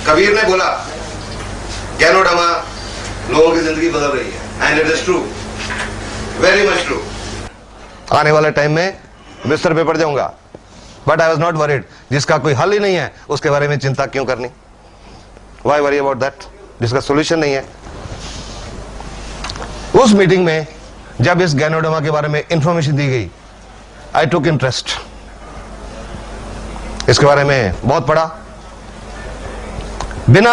कबीर ने बोला गैनोडर्मा लोगों की जिंदगी बदल रही है, and it is true, very much true. आने वाले टाइम में बिस्तर पे पड़ जाऊंगा, but I was not worried. जिसका कोई हल ही नहीं है उसके बारे में चिंता क्यों करनी? Why worry about that? जिसका सोल्यूशन नहीं है। उस मीटिंग में जब इस गैनोडर्मा के बारे में इंफॉर्मेशन दी गई, आई टुक इंटरेस्ट। इसके बारे में बहुत पढ़ा। बिना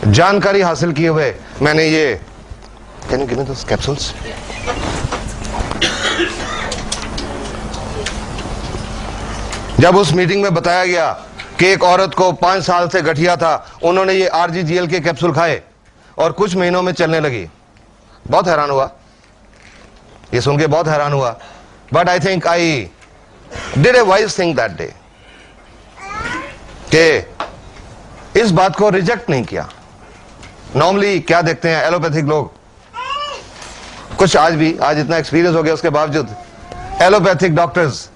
जानकारी हासिल किए हुए मैंने ये, can you give me those capsules? जब उस मीटिंग में बताया गया कि एक औरत को 5 साल से गठिया था, उन्होंने ये RGGL के कैप्सूल खाए और कुछ महीनों में चलने लगी, बहुत हैरान हुआ। ये सुन के बहुत हैरान हुआ। But I think I did a wise thing that day, कि इस बात को रिजेक्ट नहीं किया। नॉर्मली क्या देखते हैं एलोपैथिक लोग, कुछ आज इतना एक्सपीरियंस हो गया उसके बावजूद एलोपैथिक डॉक्टर्स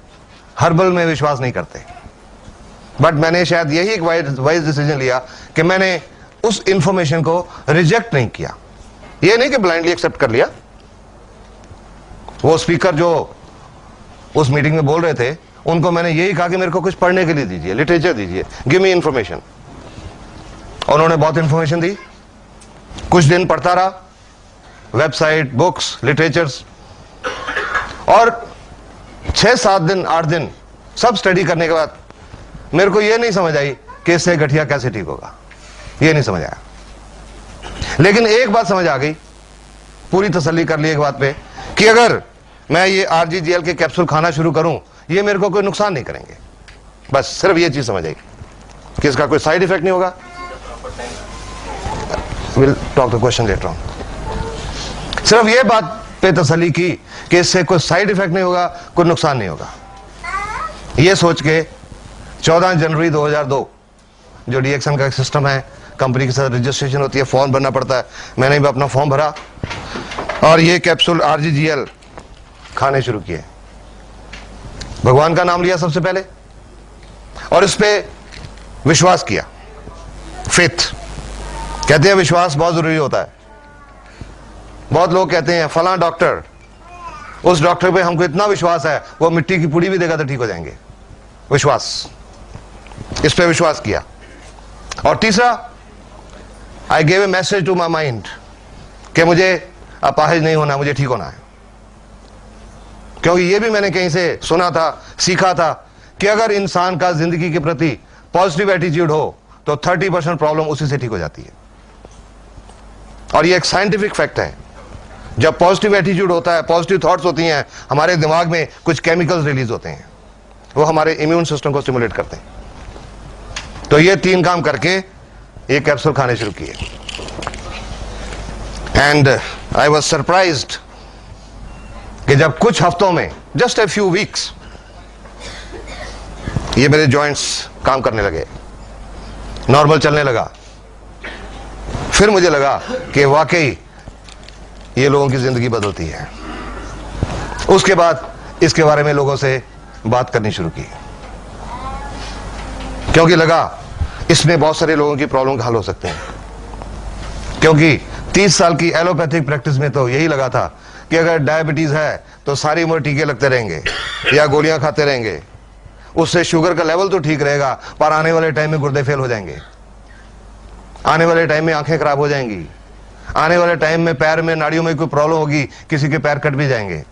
हर्बल में विश्वास नहीं करते। बट मैंने शायद यही एक वाइज डिसीजन लिया कि मैंने उस इंफॉर्मेशन को रिजेक्ट नहीं किया। ये नहीं कि ब्लाइंडली एक्सेप्ट कर लिया। वो स्पीकर जो उस मीटिंग में बोल रहे थे, उनको मैंने यही कहा कि मेरे को कुछ पढ़ने के लिए दीजिए, लिटरेचर दीजिए, गिव मी इंफॉर्मेशन। उन्होंने बहुत इंफॉर्मेशन दी। कुछ दिन पढ़ता रहा, वेबसाइट, बुक्स, लिटरेचर्स, और 6-7 दिन 8 दिन सब स्टडी करने के बाद मेरे को यह नहीं समझ आई कि इससे गठिया कैसे ठीक होगा। यह नहीं समझ आया। लेकिन एक बात समझ आ गई, पूरी तसल्ली कर ली एक बात पे, कि अगर मैं ये RGGL के कैप्सूल खाना शुरू करूं, ये मेरे को कोई नुकसान नहीं करेंगे। बस सिर्फ ये चीज समझ आई कि इसका कोई साइड इफेक्ट नहीं होगा। Will talk the question later on. सिर्फ ये बात पे तसल्ली की कि इससे कोई साइड इफेक्ट नहीं होगा, कोई नुकसान नहीं होगा। ये सोच के 14 जनवरी 2002 जो DXN का एक सिस्टम है, कंपनी के साथ रजिस्ट्रेशन होती है, फॉर्म भरना पड़ता है, मैंने भी अपना फॉर्म भरा और ये कैप्सूल RGGL खाने शुरू किए। भगवान का नाम लिया सबसे पहले और इस पे विश्वास किया। फेथ कहते हैं, विश्वास बहुत जरूरी होता है। बहुत लोग कहते हैं फलां डॉक्टर, उस डॉक्टर पे हमको इतना विश्वास है, वो मिट्टी की पुड़ी भी देगा तो ठीक हो जाएंगे। विश्वास, इस पे विश्वास किया। और तीसरा, I gave a message to my mind कि मुझे अपाहिज नहीं होना, मुझे ठीक होना है। क्योंकि ये भी मैंने कहीं से सुना था, सीखा था कि अगर इंसान का जिंदगी के प्रति पॉजिटिव एटीट्यूड हो तो 30% प्रॉब्लम उसी से ठीक हो जाती है। और ये एक साइंटिफिक फैक्ट है। जब पॉजिटिव एटीट्यूड होता है, पॉजिटिव थॉट्स होती हैं, हमारे दिमाग में कुछ केमिकल्स रिलीज होते हैं, वो हमारे इम्यून सिस्टम को स्टिमुलेट करते हैं। तो ये 3 काम करके ये कैप्सूल खाने शुरू किए। एंड आई वॉज सरप्राइज्ड कि जब कुछ हफ्तों में, जस्ट ए फ्यू वीक्स, ये मेरे जॉइंट्स काम करने लगे, नॉर्मल चलने लगा। फिर मुझे लगा कि वाकई ये लोगों की जिंदगी बदलती है। उसके बाद इसके बारे में लोगों से बात करनी शुरू की, क्योंकि लगा इसमें बहुत सारे लोगों की प्रॉब्लम का हल हो सकते हैं। क्योंकि 30 साल की एलोपैथिक प्रैक्टिस में तो यही लगा था कि अगर डायबिटीज है तो सारी उम्र टीके लगते रहेंगे या गोलियां खाते रहेंगे, उससे शुगर का लेवल तो ठीक रहेगा, पर आने वाले टाइम में गुर्दे फेल हो जाएंगे, आने वाले टाइम में आंखें खराब हो जाएंगी, आने वाले टाइम में पैर में नाड़ियों में कोई प्रॉब्लम होगी, किसी के पैर कट भी जाएंगे।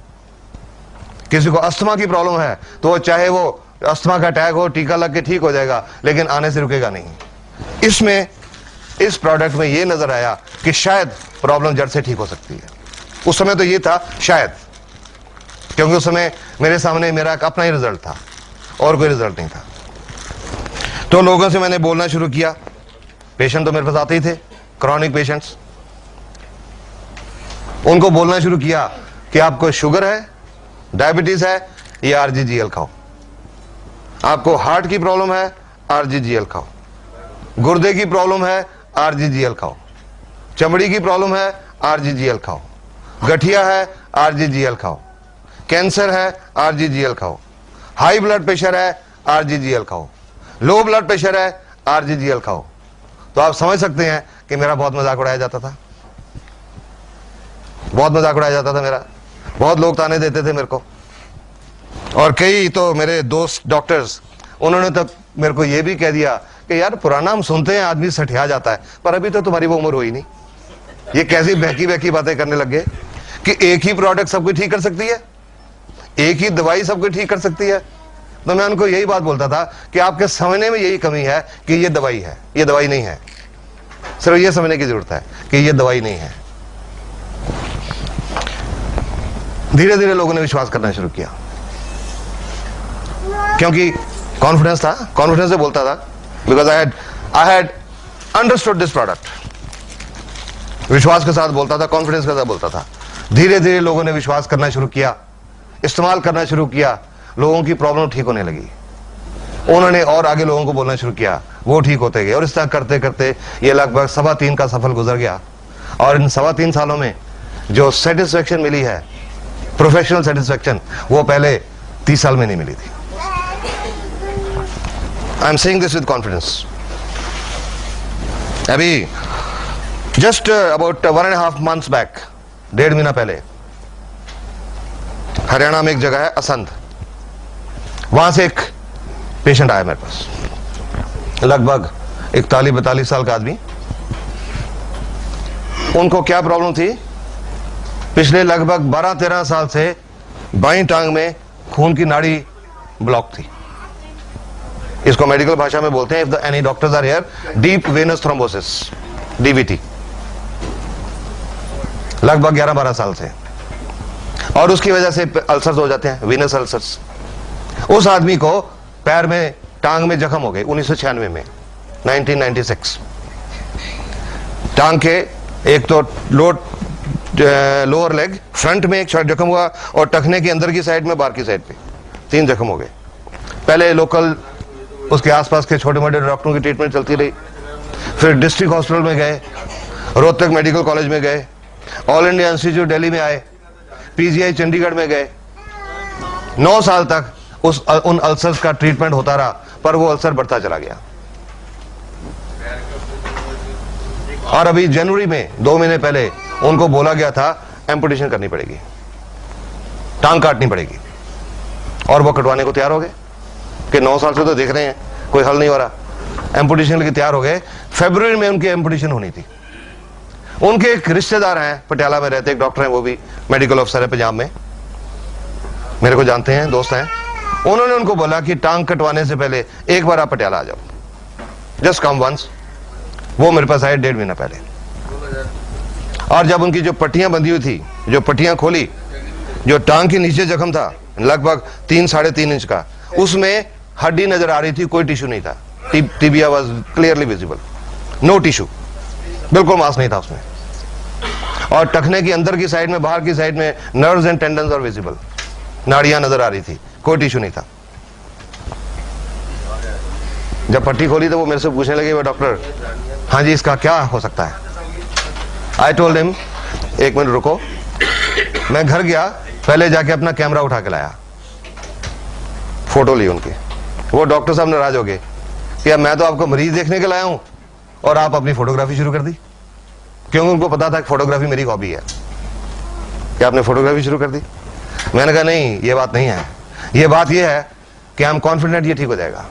किसी को अस्थमा की प्रॉब्लम है तो चाहे वो अस्थमा का अटैक हो, टीका लग के ठीक हो जाएगा, लेकिन आने से रुकेगा नहीं। इसमें, इस प्रोडक्ट में ये नजर आया कि शायद प्रॉब्लम जड़ से ठीक हो सकती है। उस समय तो ये था शायद, क्योंकि उस समय मेरे सामने मेरा एक अपना ही रिजल्ट था और कोई रिजल्ट नहीं था। तो लोगों से मैंने बोलना शुरू किया। पेशेंट तो मेरे पास आते ही थे, क्रॉनिक पेशेंट्स। उनको बोलना शुरू किया कि आपको शुगर है, डायबिटीज है, ये RGGL खाओ। आपको हार्ट की प्रॉब्लम है, RGGL खाओ। गुर्दे की प्रॉब्लम है, RGGL खाओ। चमड़ी की प्रॉब्लम है, RGGL खाओ। गठिया है, RGGL खाओ। कैंसर है, RGGL खाओ। हाई ब्लड प्रेशर है, RGGL खाओ। लो ब्लड प्रेशर है, RGGL खाओ। तो आप समझ सकते हैं कि मेरा बहुत मजाक उड़ाया जाता था, बहुत मजाक उड़ाया जाता था मेरा, बहुत लोग ताने देते थे मेरे को। और कई तो मेरे दोस्त डॉक्टर्स, उन्होंने तक मेरे को यह भी कह दिया कि यार पुराना हम सुनते हैं आदमी सठिया जाता है, पर अभी तो तुम्हारी वो उम्र हुई नहीं, ये कैसी बहकी बहकी बातें करने लग गए कि एक ही प्रोडक्ट सब कुछ ठीक कर सकती है, एक ही दवाई सब कुछ ठीक कर सकती है। तो मैं उनको यही बात बोलता था कि आपके समझने में यही कमी है कि ये दवाई है, ये दवाई नहीं है। सिर्फ ये समझने की जरूरत है कि ये दवाई नहीं है। धीरे धीरे लोगों ने विश्वास करना शुरू किया, क्योंकि कॉन्फिडेंस था, कॉन्फिडेंस से बोलता था, because I had understood this product. विश्वास के साथ बोलता था, कॉन्फिडेंस के साथ बोलता था। धीरे धीरे लोगों ने विश्वास करना शुरू किया, इस्तेमाल करना शुरू किया, लोगों की प्रॉब्लम ठीक होने लगी। उन्होंने और आगे लोगों को बोलना शुरू किया, वो ठीक होते गए, और इस तरह करते करते ये लगभग 3.25 का सफल गुजर गया। और इन 3.25 सालों में जो सेटिस्फेक्शन मिली है, प्रोफेशनल सेटिस्फेक्शन, वो पहले 30 साल में नहीं मिली थी। I am saying this with confidence. अभी जस्ट अबाउट 1.5 months बैक, 1.5 महीना पहले, हरियाणा में एक जगह है असंध, वहां से एक पेशेंट आया मेरे पास, लगभग 41-42 साल का आदमी। उनको क्या प्रॉब्लम थी? पिछले लगभग 12-13 साल से बाईं टांग में खून की नाड़ी ब्लॉक थी। इसको मेडिकल भाषा में बोलते हैं, if the any doctors are here, deep venous thrombosis, DVT, लगभग 11-12 साल से। और उसकी वजह से अल्सर्स हो जाते हैं, वेनस अल्सर्स। उस आदमी को पैर में, टांग में जख्म हो गए 1996 में, 1996। टांग के एक तो लोअर लेग फ्रंट में एक जख्म हुआ, और टखने के अंदर की साइड में, बाहर की साइड पे 3 जख्म हो गए। पहले लोकल उसके आसपास के छोटे मोटे डॉक्टरों की ट्रीटमेंट चलती रही, फिर डिस्ट्रिक्ट हॉस्पिटल में गए, रोहतक मेडिकल कॉलेज में गए, ऑल इंडिया इंस्टीट्यूट दिल्ली में आए, पीजीआई चंडीगढ़ में गए। 9 साल तक उन अल्सर्स का ट्रीटमेंट होता रहा, पर वो अल्सर बढ़ता चला गया। और अभी जनवरी में 2 महीने पहले उनको बोला गया था एम्पुटेशन करनी पड़ेगी, टांग काटनी पड़ेगी, और वो कटवाने को तैयार हो गए कि 9 साल से तो देख रहे हैं कोई हल नहीं हो रहा। एम्पुटेशन के लिए तैयार हो गए। फरवरी में उनकी एम्पुटेशन होनी थी। उनके एक रिश्तेदार हैं, पटियाला में रहते, एक डॉक्टर हैं, वो भी मेडिकल ऑफिसर है पंजाब में, मेरे को जानते हैं, दोस्त हैं। उन्होंने उनको बोला कि टांग कटवाने से पहले एक बार आप पटियाला आ जाओ, जस्ट कम वंस। वो मेरे पास आए 1.5 महीना पहले, और जब उनकी जो पट्टियां बंधी हुई थी, जो पट्टियां खोली, जो टांग के नीचे जख्म था लगभग 3-3.5 इंच का, उसमें हड्डी नजर आ रही थी, कोई टिश्यू नहीं था। Tibia was clearly visible, no tissue, बिल्कुल मांस नहीं था उसमें। और टखने की अंदर की साइड में, बाहर की साइड में nerves and tendons are visible, नाड़ियां नजर आ रही थी, कोई टिश्यू नहीं था। जब पट्टी खोली तो वो मेरे से पूछने लगे, वो डॉक्टर, हाँ जी इसका क्या हो सकता है? आई टोल्ड हिम, 1 मिनट रुको। मैं घर गया, पहले जाके अपना कैमरा उठा के लाया, फोटो ली उनकी। वो डॉक्टर साहब नाराज हो गए कि अब मैं तो आपको मरीज देखने के लाया हूं और आप अपनी फोटोग्राफी शुरू कर दी, क्योंकि उनको पता था कि फोटोग्राफी मेरी हॉबी है। क्या आपने फोटोग्राफी शुरू कर दी? मैंने कहा नहीं, ये बात नहीं है, ये बात ये है कि आई एम कॉन्फिडेंट ये ठीक हो जाएगा,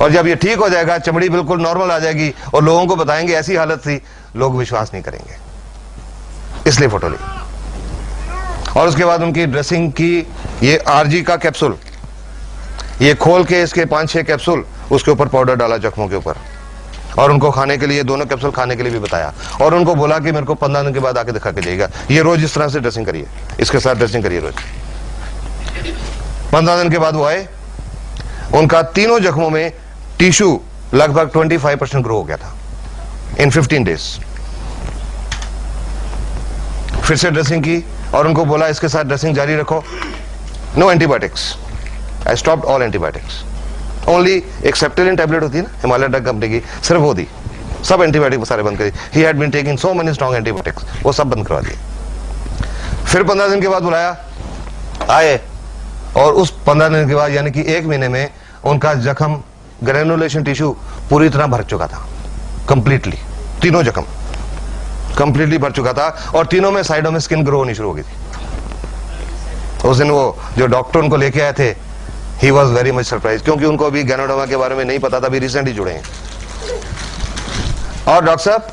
और जब ये ठीक हो जाएगा, चमड़ी बिल्कुल नॉर्मल आ जाएगी, और लोगों को बताएंगे ऐसी हालत थी, लोग विश्वास नहीं करेंगे, इसलिए फोटो ली। और उसके बाद उनकी ड्रेसिंग की, ये आरजी का कैप्सूल, ये खोल के इसके 5-6 कैप्सूल, उसके ऊपर पाउडर डाला जख्मों के ऊपर, और उनको खाने के लिए, दोनों कैप्सूल खाने के लिए भी बताया, और उनको बोला कि मेरे को 15 दिन के बाद आके दिखा के जाइएगा, ये रोज इस तरह से ड्रेसिंग करिए, इसके साथ ड्रेसिंग करिए रोज। 15 दिन के बाद वो आए, उनका तीनों जख्मों में टिश्यू लगभग 25% ग्रो हो गया था इन 15 डेज। फिर से ड्रेसिंग की, और उनको बोला इसके साथ ड्रेसिंग जारी रखो, no antibiotics, I stopped all antibiotics, only एक सेप्टेलिन टैबलेट होती है ना हिमालय ड्रग कंपनी की, सिर्फ वो दी, सब एंटीबायोटिक सारे बंद करी। He had been taking so many strong antibiotics, वो सब बंद करवा दिए। फिर 15 दिन के बाद बुलाया, आए, और उस 15 दिन के बाद यानी कि 1 महीने में उनका जख्म ग्रेनुलेशन टिश्यू पूरी तरह भर चुका था, कंप्लीटली। तीनों जख्म कंप्लीटली भर चुका था और तीनों में साइडों में स्किन ग्रो होनी शुरू हो गई थी। उस दिन वो जो डॉक्टर उनको लेके आए थे, he was very much surprise, क्योंकि उनको अभी गैनोडर्मा के बारे में नहीं पता था, अभी रिसेंटली जुड़े हैं। और डॉक्टर साहब,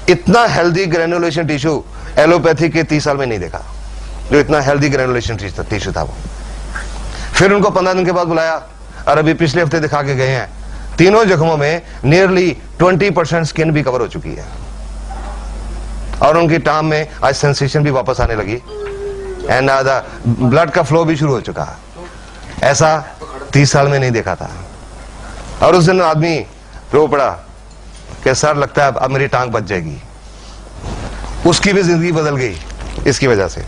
इतना हेल्दी ग्रेनुलेशन टिश्यू एलोपैथी के 30 साल में नहीं देखा, जो इतना हेल्दी ग्रेनुलेशन टिश्यू था वो। फिर उनको 15 दिन के बाद बुलाया और अभी पिछले हफ्ते दिखा के गए हैं, तीनों जख्मों में नियरली 20% स्किन भी कवर हो चुकी है और उनकी टांग में आज सेंसेशन भी वापस आने लगी एंड ब्लड का फ्लो भी शुरू हो चुका। ऐसा 30 साल में नहीं देखा था। और उस दिन आदमी रो पड़ा कि सर लगता है अब मेरी टांग बच जाएगी। उसकी भी जिंदगी बदल गई इसकी वजह से।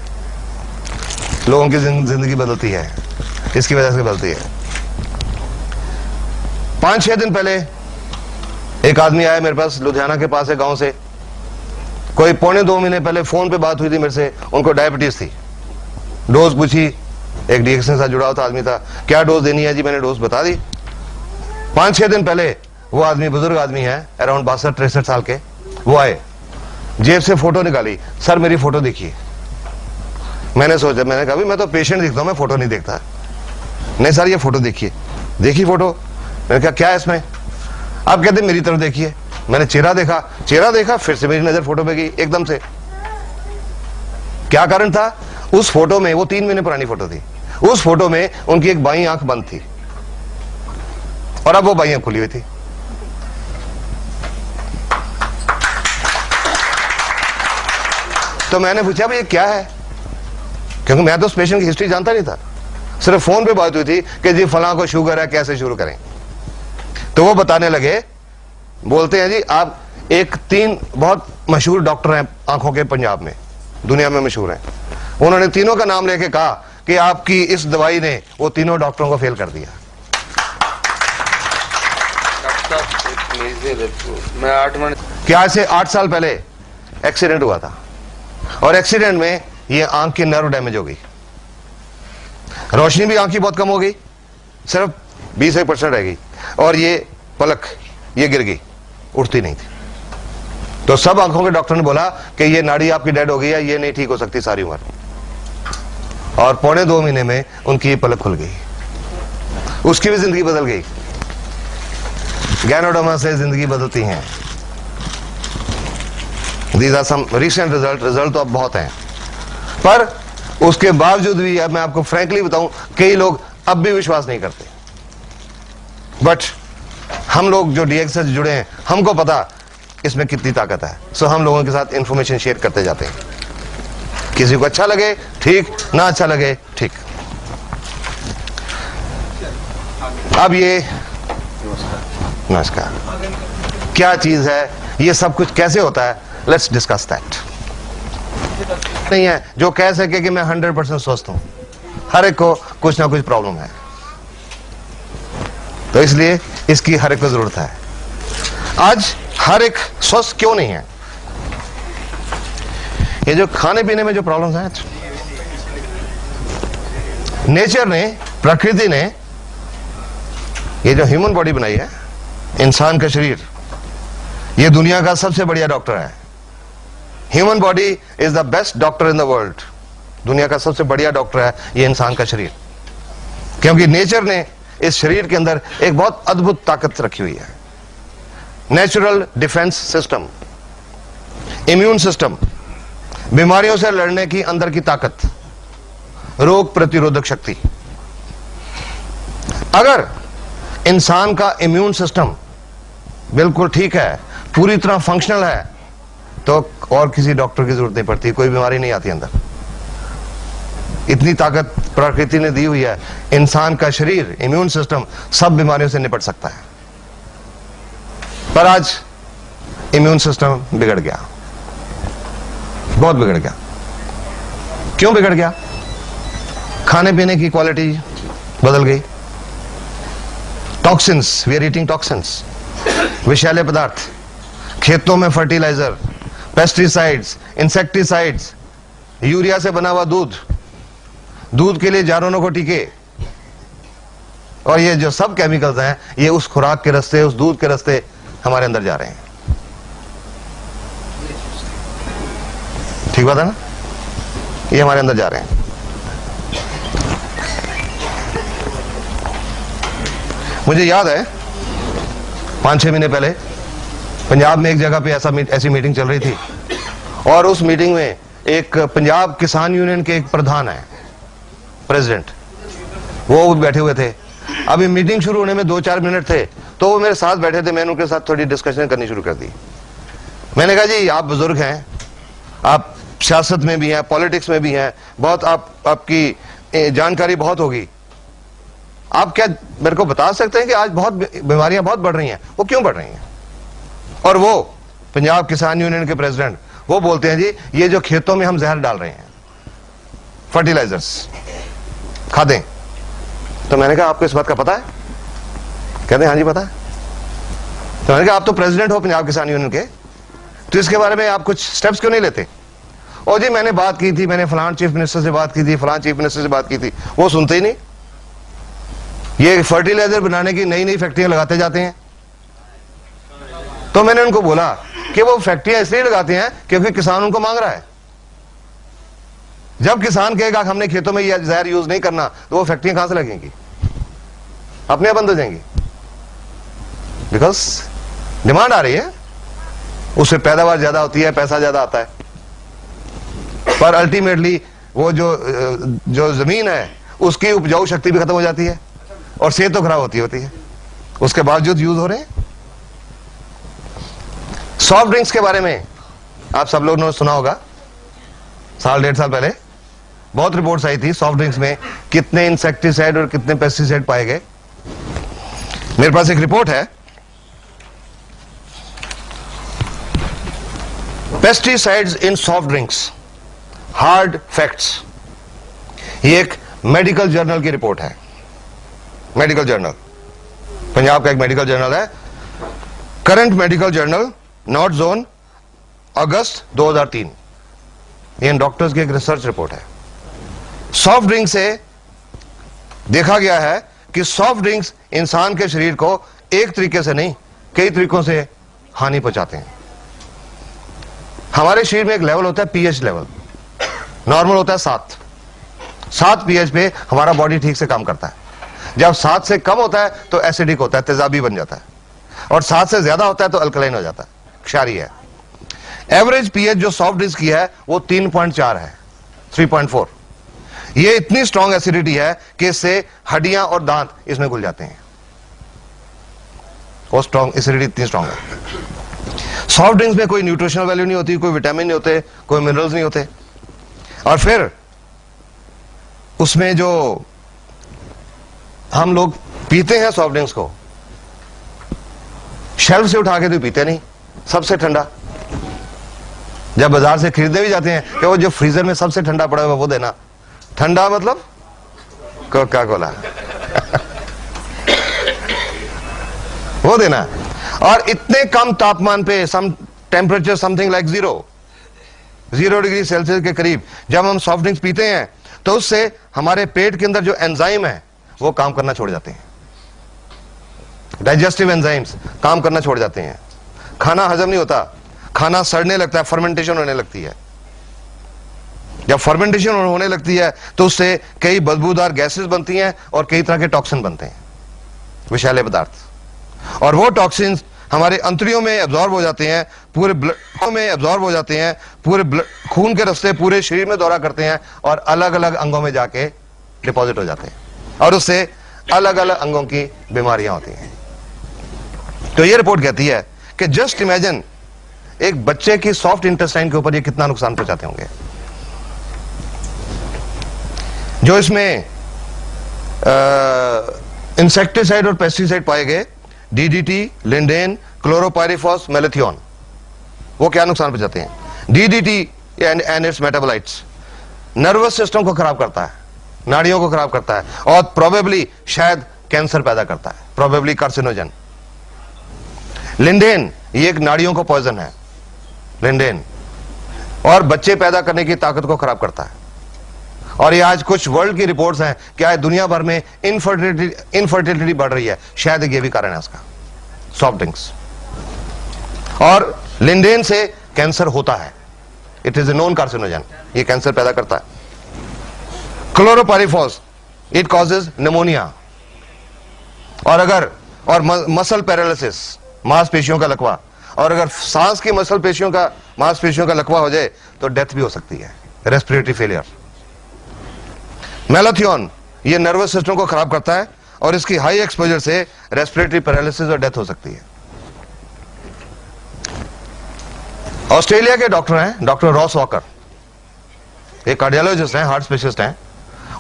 लोगों की जिंदगी बदलती है, इसकी वजह से बदलती है। 5-6 दिन पहले एक आदमी आया मेरे पास, लुधियाना के पास है, गांव से। कोई 1.25 महीने पहले फोन पे बात हुई थी मेरे से, उनको डायबिटीज थी। डोज पूछी, एक डीएक्शन से जुड़ा हुआ था आदमी था, क्या डोज देनी है जी, मैंने डोज बता दी। 5-6 दिन पहले वो आदमी, बुजुर्ग आदमी है, अराउंड 62-63 साल के, वो आए, जेब से फोटो निकाली, सर मेरी फोटो देखिए। मैंने सोचा, मैंने कहा मैं तो पेशेंट दिखता हूं, मैं फोटो नहीं देखता। नहीं सर ये फोटो देखिए। देखी फोटो, मैंने कहा क्या है इसमें? आप कहते मेरी तरफ देखिए। मैंने चेहरा देखा, फिर से मेरी नजर फोटो पे गई एकदम से। क्या कारण था? उस फोटो में, वो 3 महीने पुरानी फोटो थी, उस फोटो में उनकी एक बाईं आंख बंद थी और अब वो बाईं आंख खुली हुई थी। तो मैंने पूछा भाई ये क्या है, क्योंकि मैं तो उस पेशेंट की हिस्ट्री जानता नहीं था, सिर्फ फोन पे बात हुई थी कि जी फलां को शुगर है, कैसे शुरू करें। तो वो बताने लगे, बोलते हैं जी आप 3 बहुत मशहूर डॉक्टर हैं आंखों के पंजाब में, दुनिया में मशहूर हैं। उन्होंने तीनों का नाम लेके कहा कि आपकी इस दवाई ने वो तीनों डॉक्टरों को फेल कर दिया। मैं 8 मिनट कि आज से 8 साल पहले एक्सीडेंट हुआ था और एक्सीडेंट में ये आंख की नर्व डैमेज हो गई, रोशनी भी आंख की बहुत कम हो गई, सिर्फ 20% रह गई और ये पलक ये गिर गई, उठती नहीं थी। तो सब आंखों के डॉक्टर ने बोला कि ये नाड़ी आपकी डेड हो गई है, ये नहीं ठीक हो सकती सारी उम्र। और 1.25 महीने में उनकी ये पलक खुल गई, उसकी भी जिंदगी बदल गई। गैनोडर्मा से जिंदगी बदलती हैं। These are some recent result तो अब बहुत हैं, पर उसके बावजूद भी अब मैं आपको फ्रैंकली बताऊं, कई लोग अब भी विश्वास नहीं करते। बट हम लोग जो डीएक्स से जुड़े हैं, हमको पता इसमें कितनी ताकत है। सो हम लोगों के साथ इंफॉर्मेशन शेयर करते जाते हैं। किसी को अच्छा लगे ठीक, ना अच्छा लगे ठीक। अब ये नमस्कार क्या चीज है, ये सब कुछ कैसे होता है, लेट्स डिस्कस दैट। नहीं है जो कह सके कि मैं 100% स्वस्थ हूं, हर एक को कुछ ना कुछ प्रॉब्लम है, तो इसलिए इसकी हर एक को जरूरत है। आज हर एक स्वस्थ क्यों नहीं है? ये जो खाने पीने में जो प्रॉब्लम्स हैं, नेचर ने, प्रकृति ने ये जो ह्यूमन बॉडी बनाई है, इंसान का शरीर, ये दुनिया का सबसे बढ़िया डॉक्टर है। Human body is the best doctor in the world. दुनिया का सबसे बढ़िया डॉक्टर है ये इंसान का शरीर, क्योंकि नेचर ने इस शरीर के अंदर एक बहुत अद्भुत ताकत रखी हुई है। Natural defence system, immune system, बीमारियों से लड़ने की अंदर की ताकत, रोग प्रतिरोधक शक्ति। अगर इंसान का इम्यून सिस्टम बिल्कुल ठीक है, पूरी तरह फंक्शनल है, तो और किसी डॉक्टर की जरूरत नहीं पड़ती, कोई बीमारी नहीं आती अंदर। इतनी ताकत प्रकृति ने दी हुई है, इंसान का शरीर, इम्यून सिस्टम सब बीमारियों से निपट सकता है। पर आज इम्यून सिस्टम बिगड़ गया, बहुत बिगड़ गया। क्यों बिगड़ गया? खाने पीने की क्वालिटी बदल गई। Toxins, we are eating toxins, विषैले पदार्थ, खेतों में फर्टिलाइजर, पेस्टिसाइड्स, इंसेक्टिसाइड्स, यूरिया से बना हुआ दूध, दूध के लिए जानवरों को टीके, और ये जो सब केमिकल्स हैं ये उस खुराक के रास्ते, उस दूध के रास्ते हमारे अंदर जा रहे हैं। ठीक बात है ना, ये हमारे अंदर जा रहे हैं। मुझे याद है 5-6 महीने पहले पंजाब में एक जगह पे ऐसी मीटिंग चल रही थी और उस मीटिंग में एक पंजाब किसान यूनियन के एक प्रधान है, प्रेसिडेंट, वो बैठे हुए थे। अभी मीटिंग शुरू होने में 2-4 मिनट थे तो वो मेरे साथ बैठे थे। मैंने उनके साथ थोड़ी डिस्कशन करनी शुरू कर दी। मैंने कहा जी आप बुजुर्ग हैं, आप सियासत में भी हैं, पॉलिटिक्स में भी हैं, बहुत आपकी जानकारी बहुत होगी, आप क्या मेरे को बता सकते हैं कि आज बहुत बीमारियां बहुत बढ़ रही हैं, वो क्यों बढ़ रही हैं? और वो पंजाब किसान यूनियन के प्रेसिडेंट वो बोलते हैं जी ये जो खेतों में हम जहर डाल रहे हैं, फर्टिलाइजर्स, खादें। तो मैंने कहा आपको इस बात का पता है? कहते हैं हाँ जी पता है। तो मैंने कहा आप तो प्रेसिडेंट हो पंजाब किसान यूनियन के, तो इसके बारे में आप कुछ स्टेप्स क्यों नहीं लेते? और जी मैंने बात की थी, मैंने फलान चीफ मिनिस्टर से बात की थी, फलान चीफ मिनिस्टर से बात की थी, वो सुनते ही नहीं। ये फर्टिलाइजर बनाने की नई नई फैक्ट्रियां लगाते जाते हैं। तो मैंने उनको बोला कि वो फैक्ट्रियां इसलिए लगाते हैं क्योंकि किसान उनको मांग रहा है। जब किसान कहेगा हमने खेतों में ये जहर यूज नहीं करना तो वो फैक्ट्रियां कहां से लगेंगी? अपने आप बंद हो जाएंगी, बिकॉज डिमांड आ रही है, उससे पैदावार ज्यादा होती है, पैसा ज्यादा आता है, पर अल्टीमेटली वो जो जमीन है उसकी उपजाऊ शक्ति भी खत्म हो जाती है और सेहत तो खराब होती है, उसके बावजूद यूज हो रहे हैं। सॉफ्ट ड्रिंक्स के बारे में आप सब लोगों ने सुना होगा, 1-1.5 साल पहले बहुत रिपोर्ट्स आई थी सॉफ्ट ड्रिंक्स में कितने इंसेक्टिसाइड और कितने पेस्टिसाइड पाए गए। मेरे पास एक रिपोर्ट है, pesticides in soft drinks, hard facts. ये एक मेडिकल जर्नल की रिपोर्ट है, मेडिकल जर्नल, पंजाब का एक मेडिकल जर्नल है, current medical journal, north zone, August 2003। ये डॉक्टर्स की एक रिसर्च रिपोर्ट है। सॉफ्ट ड्रिंक से देखा गया है कि सॉफ्ट ड्रिंक्स इंसान के शरीर को एक तरीके से नहीं कई तरीकों से हानि पहुंचाते हैं। हमारे शरीर में एक लेवल होता है पीएच लेवल, नॉर्मल होता है 7 पीएच पे हमारा बॉडी ठीक से काम करता है। जब 7 से कम होता है तो एसिडिक होता है, तेजाबी बन जाता है, और 7 से ज्यादा होता है तो अल्कलाइन हो जाता है, क्षारीय है। एवरेज पीएच जो सॉफ्ट ड्रिंक्स की है वो 3.4 है, 3.4। ये इतनी स्ट्रॉन्ग एसिडिटी है कि इससे हड्डियां और दांत इसमें घुल जाते हैं। वो स्ट्रॉन्ग एसिडिटी इतनी स्ट्रॉन्ग है। सॉफ्ट ड्रिंक्स में कोई न्यूट्रिशनल वैल्यू नहीं होती, कोई विटामिन नहीं होते, कोई मिनरल्स नहीं होते, और फिर उसमें जो हम लोग पीते हैं सॉफ्ट ड्रिंक्स को, शेल्फ से उठा के तो पीते नहीं, सबसे ठंडा। जब बाजार से खरीदने भी जाते हैं कि वो जो फ्रीजर में सबसे ठंडा पड़ा हुआ वो देना। ठंडा मतलब कोका कोला वो देना। और इतने कम तापमान पे, some temperature something like 0 degree Celsius के करीब जब हम सॉफ्ट ड्रिंक्स पीते हैं तो उससे हमारे पेट के अंदर जो एंजाइम है वो काम करना छोड़ जाते हैं। डाइजेस्टिव एंजाइम्स काम करना छोड़ जाते हैं, खाना हजम नहीं होता, खाना सड़ने लगता है, फर्मेंटेशन होने लगती है। जब फर्मेंटेशन होने लगती है तो उससे कई बदबूदार गैसेस बनती हैं और कई तरह के टॉक्सिन बनते हैं, विषैले पदार्थ, और वो टॉक्सिन्स हमारे अंतड़ियों में एब्जॉर्ब हो जाते हैं, पूरे ब्लड में एब्जॉर्ब हो जाते हैं, पूरे खून के रास्ते पूरे शरीर में दौरा करते हैं और अलग अलग अंगों में जाके डिपॉजिट हो जाते हैं, और उससे अलग अलग अंगों की बीमारियां होती हैं। तो ये रिपोर्ट कहती है कि जस्ट इमेजिन एक बच्चे की सॉफ्ट इंटेस्टाइन के ऊपर ये कितना नुकसान पहुंचाते होंगे। जो इसमें इंसेक्टिसाइड और पेस्टिसाइड पाए गए, डीडीटी, लिंडेन, क्लोरोपाइरिफॉस, मेलेथियोन, वो क्या नुकसान पहुंचाते हैं? DDT and it's metabolites nervous system को खराब करता है, नाड़ियों को खराब करता है, और प्रोबेबली शायद कैंसर पैदा करता है, प्रोबेबली कार्सिनोजन। लिंडेन ये एक नाड़ियों को पॉइजन है, लिंडेन, और बच्चे पैदा करने की ताकत को खराब करता है। और ये आज कुछ वर्ल्ड की रिपोर्ट्स हैं कि आज दुनिया भर में इनफर्टिलिटी बढ़ रही है, शायद ये भी कारण है उसका, सॉफ्ट ड्रिंक्स। और लिंडेन से कैंसर होता है, it is a known carcinogen, ये कैंसर पैदा करता है। Chlorpyrifos, it causes pneumonia. और मसल पैरालिसिस, मांसपेशियों का लकवा, और अगर सांस की मांसपेशियों का लकवा हो जाए तो डेथ भी हो सकती है, रेस्पिरेटरी फेलियर। मेलाथियोन, ये नर्वस सिस्टम को खराब करता है और इसकी हाई एक्सपोजर से रेस्पिरेटरी पैरालिसिस और डेथ हो सकती है। ऑस्ट्रेलिया के डॉक्टर हैं डॉक्टर रॉस वॉकर, एक कार्डियोलॉजिस्ट हैं, हार्ट स्पेशलिस्ट हैं।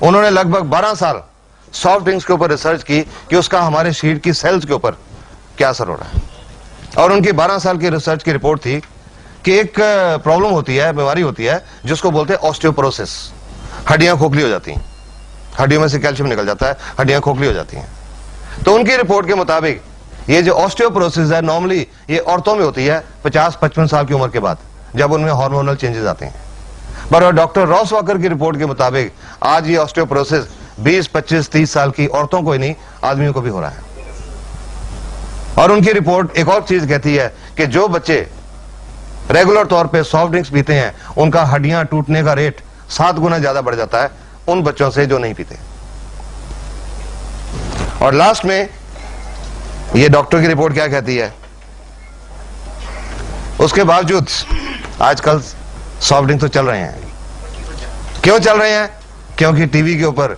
उन्होंने लगभग 12 साल सॉफ्ट ड्रिंक्स के ऊपर रिसर्च की कि उसका हमारे शरीर की सेल्स के ऊपर क्या असर हो रहा है। और उनकी 12 साल की रिसर्च की रिपोर्ट थी कि एक प्रॉब्लम होती है, बीमारी होती है जिसको बोलते हैं ऑस्टियोपोरोसिस। हड्डियां खोखली हो जाती हैं, हड्डियों में से कैल्शियम निकल जाता है, हड्डियां खोखली हो जाती हैं। तो उनकी रिपोर्ट के मुताबिक ये जो ऑस्टियोपोरोसिस है नॉर्मली ये औरतों में होती है 50-55 साल की उम्र के बाद, जब उनमें हार्मोनल चेंजेस आते हैं। पर डॉक्टर रॉस वॉकर की रिपोर्ट के मुताबिक आज ये ऑस्टियोपोरोसिस 20, 25, 30 साल की औरतों को ही नहीं, आदमियों को भी हो रहा है। और उनकी रिपोर्ट एक और चीज कहती है कि जो बच्चे रेगुलर तौर पे सॉफ्ट ड्रिंक्स पीते हैं उनका हड्डियां टूटने का रेट 7 गुना ज्यादा बढ़ जाता है उन बच्चों से जो नहीं पीते। और लास्ट में ये डॉक्टर की रिपोर्ट क्या कहती है, उसके बावजूद आजकल सॉफ्ट ड्रिंक तो चल रहे हैं। क्यों चल रहे हैं? क्योंकि टीवी के ऊपर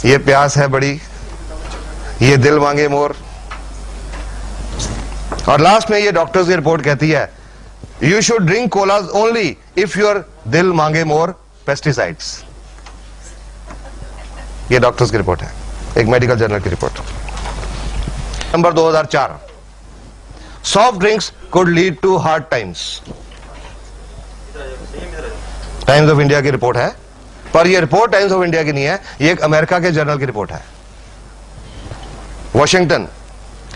ये प्यास है बड़ी, ये दिल मांगे मोर। और लास्ट में ये डॉक्टर्स की रिपोर्ट कहती है you should drink colas only if your दिल मांगे मोर पेस्टिसाइड्स। ये डॉक्टर्स की रिपोर्ट है, एक मेडिकल जर्नल की report. Number 2004, soft drinks could lead to hard times. Times of India की रिपोर्ट है, पर यह रिपोर्ट टाइम्स ऑफ इंडिया की नहीं है, यह एक अमेरिका के जर्नल की रिपोर्ट है। Washington,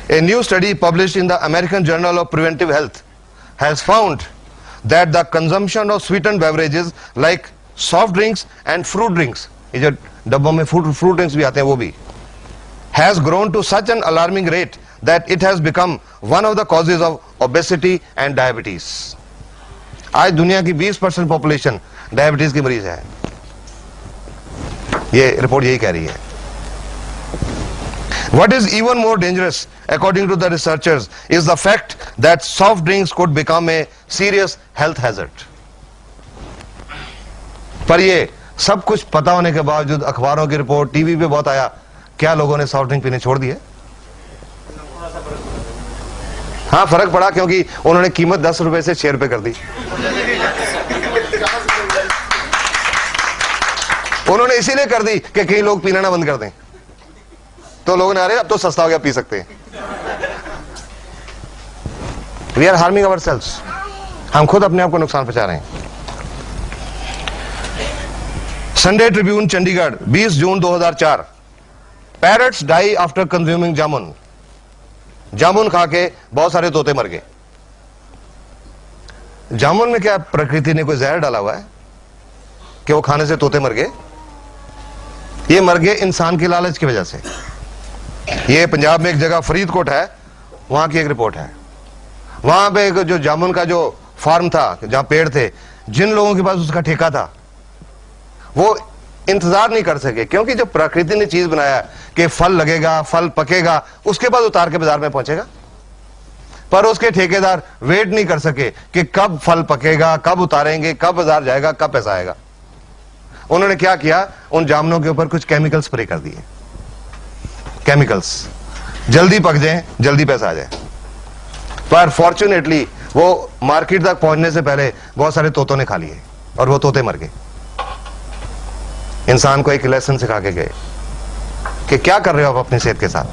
a new study published in the American Journal of Preventive Health has found that the consumption of sweetened beverages like soft drinks and fruit drinks, ये जो डब्बों में fruit drinks भी आते हैं वो भी, has grown to such an alarming rate that it has become one of the causes of obesity and diabetes. आज दुनिया की 20% पॉपुलेशन डायबिटीज की मरीज है, ये रिपोर्ट यही कह रही है। What is even more dangerous, according to the researchers, is the fact that soft drinks could become a serious health hazard. पर ये सब कुछ पता होने के बावजूद अखबारों की रिपोर्ट, टीवी पे बहुत आया, क्या लोगों ने सॉफ्ट ड्रिंक पीने छोड़ दिए? हाँ, फर्क पड़ा क्योंकि उन्होंने कीमत 10 रुपए से 6 रुपए कर दी। उन्होंने इसीलिए कर दी कि कई लोग पीना ना बंद कर दें, तो लोगों ने अरे अब तो सस्ता हो गया, पी सकते हैं। We are harming ourselves, हम खुद अपने आप को नुकसान पहुंचा रहे हैं। Sunday Tribune Chandigarh 20 June 2004, parrots die after consuming jamun. जामुन खा के बहुत सारे तोते मर गए। जामुन में क्या प्रकृति ने कोई जहर डाला हुआ है कि वो खाने से तोते मर गए? ये मर गए इंसान की लालच की वजह से। ये पंजाब में एक जगह फरीदकोट है, वहां की एक रिपोर्ट है। वहां पे जो जामुन का जो फार्म था, जहां पेड़ थे, जिन लोगों के पास उसका ठेका था वो इंतजार नहीं कर सके, क्योंकि जब प्रकृति ने चीज बनाया कि फल लगेगा, फल पकेगा, उसके बाद उतार के बाजार में पहुंचेगा। पर उसके ठेकेदार वेट नहीं कर सके कि कब फल पकेगा, कब उतारेंगे, कब बाजार जाएगा, कब पैसा आएगा। उन्होंने क्या किया, उन जामुनों के ऊपर कुछ केमिकल स्प्रे कर दिए, केमिकल्स, जल्दी पक जाए, जल्दी पैसा आ जाए। पर फॉर्चुनेटली वो मार्केट तक पहुंचने से पहले बहुत सारे तोतों ने खा लिए और वो तोते मर गए। इंसान को एक लेसन सिखा के गए कि क्या कर रहे हो आप अपनी सेहत के साथ।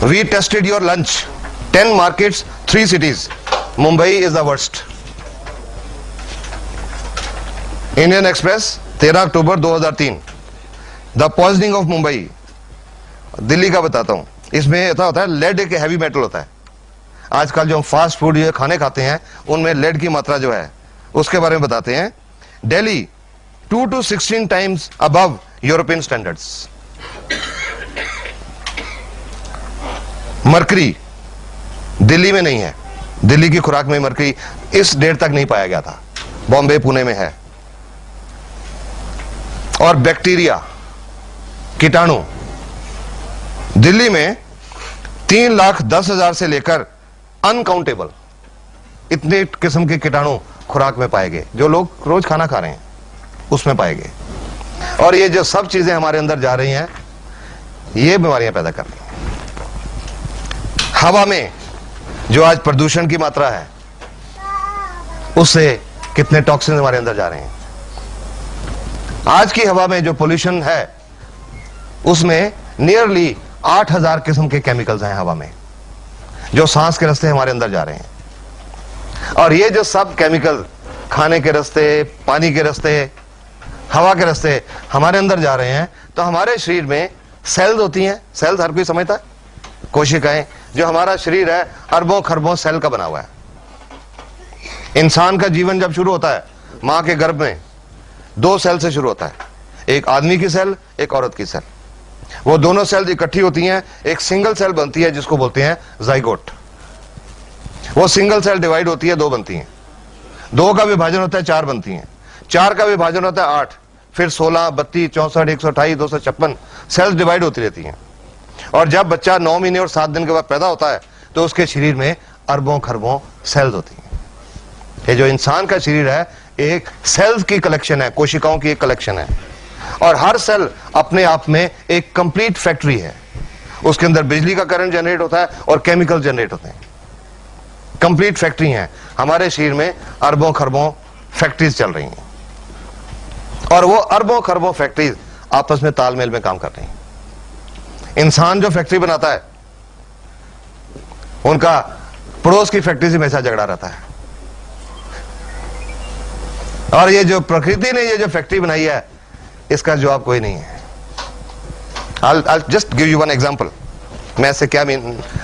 We tested your lunch, 10 markets, 3 cities. Mumbai is the worst. Indian Express 13 October 2003, the poisoning of Mumbai. Delhi का बताता हूं, इसमें ऐसा होता है, लेड एक हैवी मेटल होता है। आजकल जो फास्ट फूड ये खाने खाते हैं उनमें लेड की मात्रा जो है उसके बारे में बताते हैं। Delhi 2 to 16 times above European standards. Mercury Delhi में नहीं है, दिल्ली की खुराक में मरकरी इस डेट तक नहीं पाया गया था, बॉम्बे पुणे में है। और बैक्टीरिया, कीटाणु, दिल्ली में 3,10,000 से लेकर अनकाउंटेबल इतने किस्म के कीटाणु खुराक में पाए गए, जो लोग रोज खाना खा रहे हैं उसमें पाए गए। और ये जो सब चीजें हमारे अंदर जा रही हैं, ये बीमारियां पैदा कर रही हैं। हवा में जो आज प्रदूषण की मात्रा है, उससे कितने टॉक्सिन हमारे अंदर जा रहे हैं। आज की हवा में जो पोल्यूशन है, उसमें नियरली 8,000 किस्म के केमिकल्स हैं हवा में, जो सांस के रास्ते हमारे अंदर जा रहे हैं। और ये जो सब केमिकल खाने के रास्ते, पानी के रास्ते, हवा के रास्ते हमारे अंदर जा रहे हैं, तो हमारे शरीर में सेल्स होती हैं। सेल्स हर कोई समझता है, कोशिकाएं। जो हमारा शरीर है अरबों खरबों सेल का बना हुआ है। इंसान का जीवन जब शुरू होता है मां के गर्भ में, 2 सेल से शुरू होता है, एक आदमी की सेल, एक औरत की सेल। वो दोनों सेल इकट्ठी होती हैं, एक सिंगल सेल बनती है जिसको बोलते हैं जाइगोट। वो सिंगल सेल डिवाइड होती है, 2 बनती हैं। 2 का विभाजन होता है, 4 बनती हैं। 4 का विभाजन होता है 8, फिर 16, 32, 64, 128, 256 सेल्स डिवाइड होती रहती हैं। और जब बच्चा 9 महीने और 7 दिन के बाद पैदा होता है, तो उसके शरीर में अरबों खरबों सेल्स होती हैं। ये जो इंसान का शरीर है, एक सेल्स की कलेक्शन है, कोशिकाओं की एक कलेक्शन है। और हर सेल अपने आप में एक कंप्लीट फैक्ट्री है। उसके अंदर बिजली का करंट जनरेट होता है और केमिकल जनरेट होते हैं। कंप्लीट फैक्ट्री है। हमारे शरीर में अरबों खरबों फैक्ट्रीज चल रही हैं, और वो अरबों खरबों फैक्ट्रीज आपस में तालमेल में काम कर रही हैं। इंसान जो फैक्ट्री बनाता है, उनका पड़ोस की फैक्ट्री से हमेशा झगड़ा रहता है। और ये जो प्रकृति ने ये जो फैक्ट्री बनाई है, इसका जवाब कोई नहीं है। I'll just give you one example. मैं इससे क्या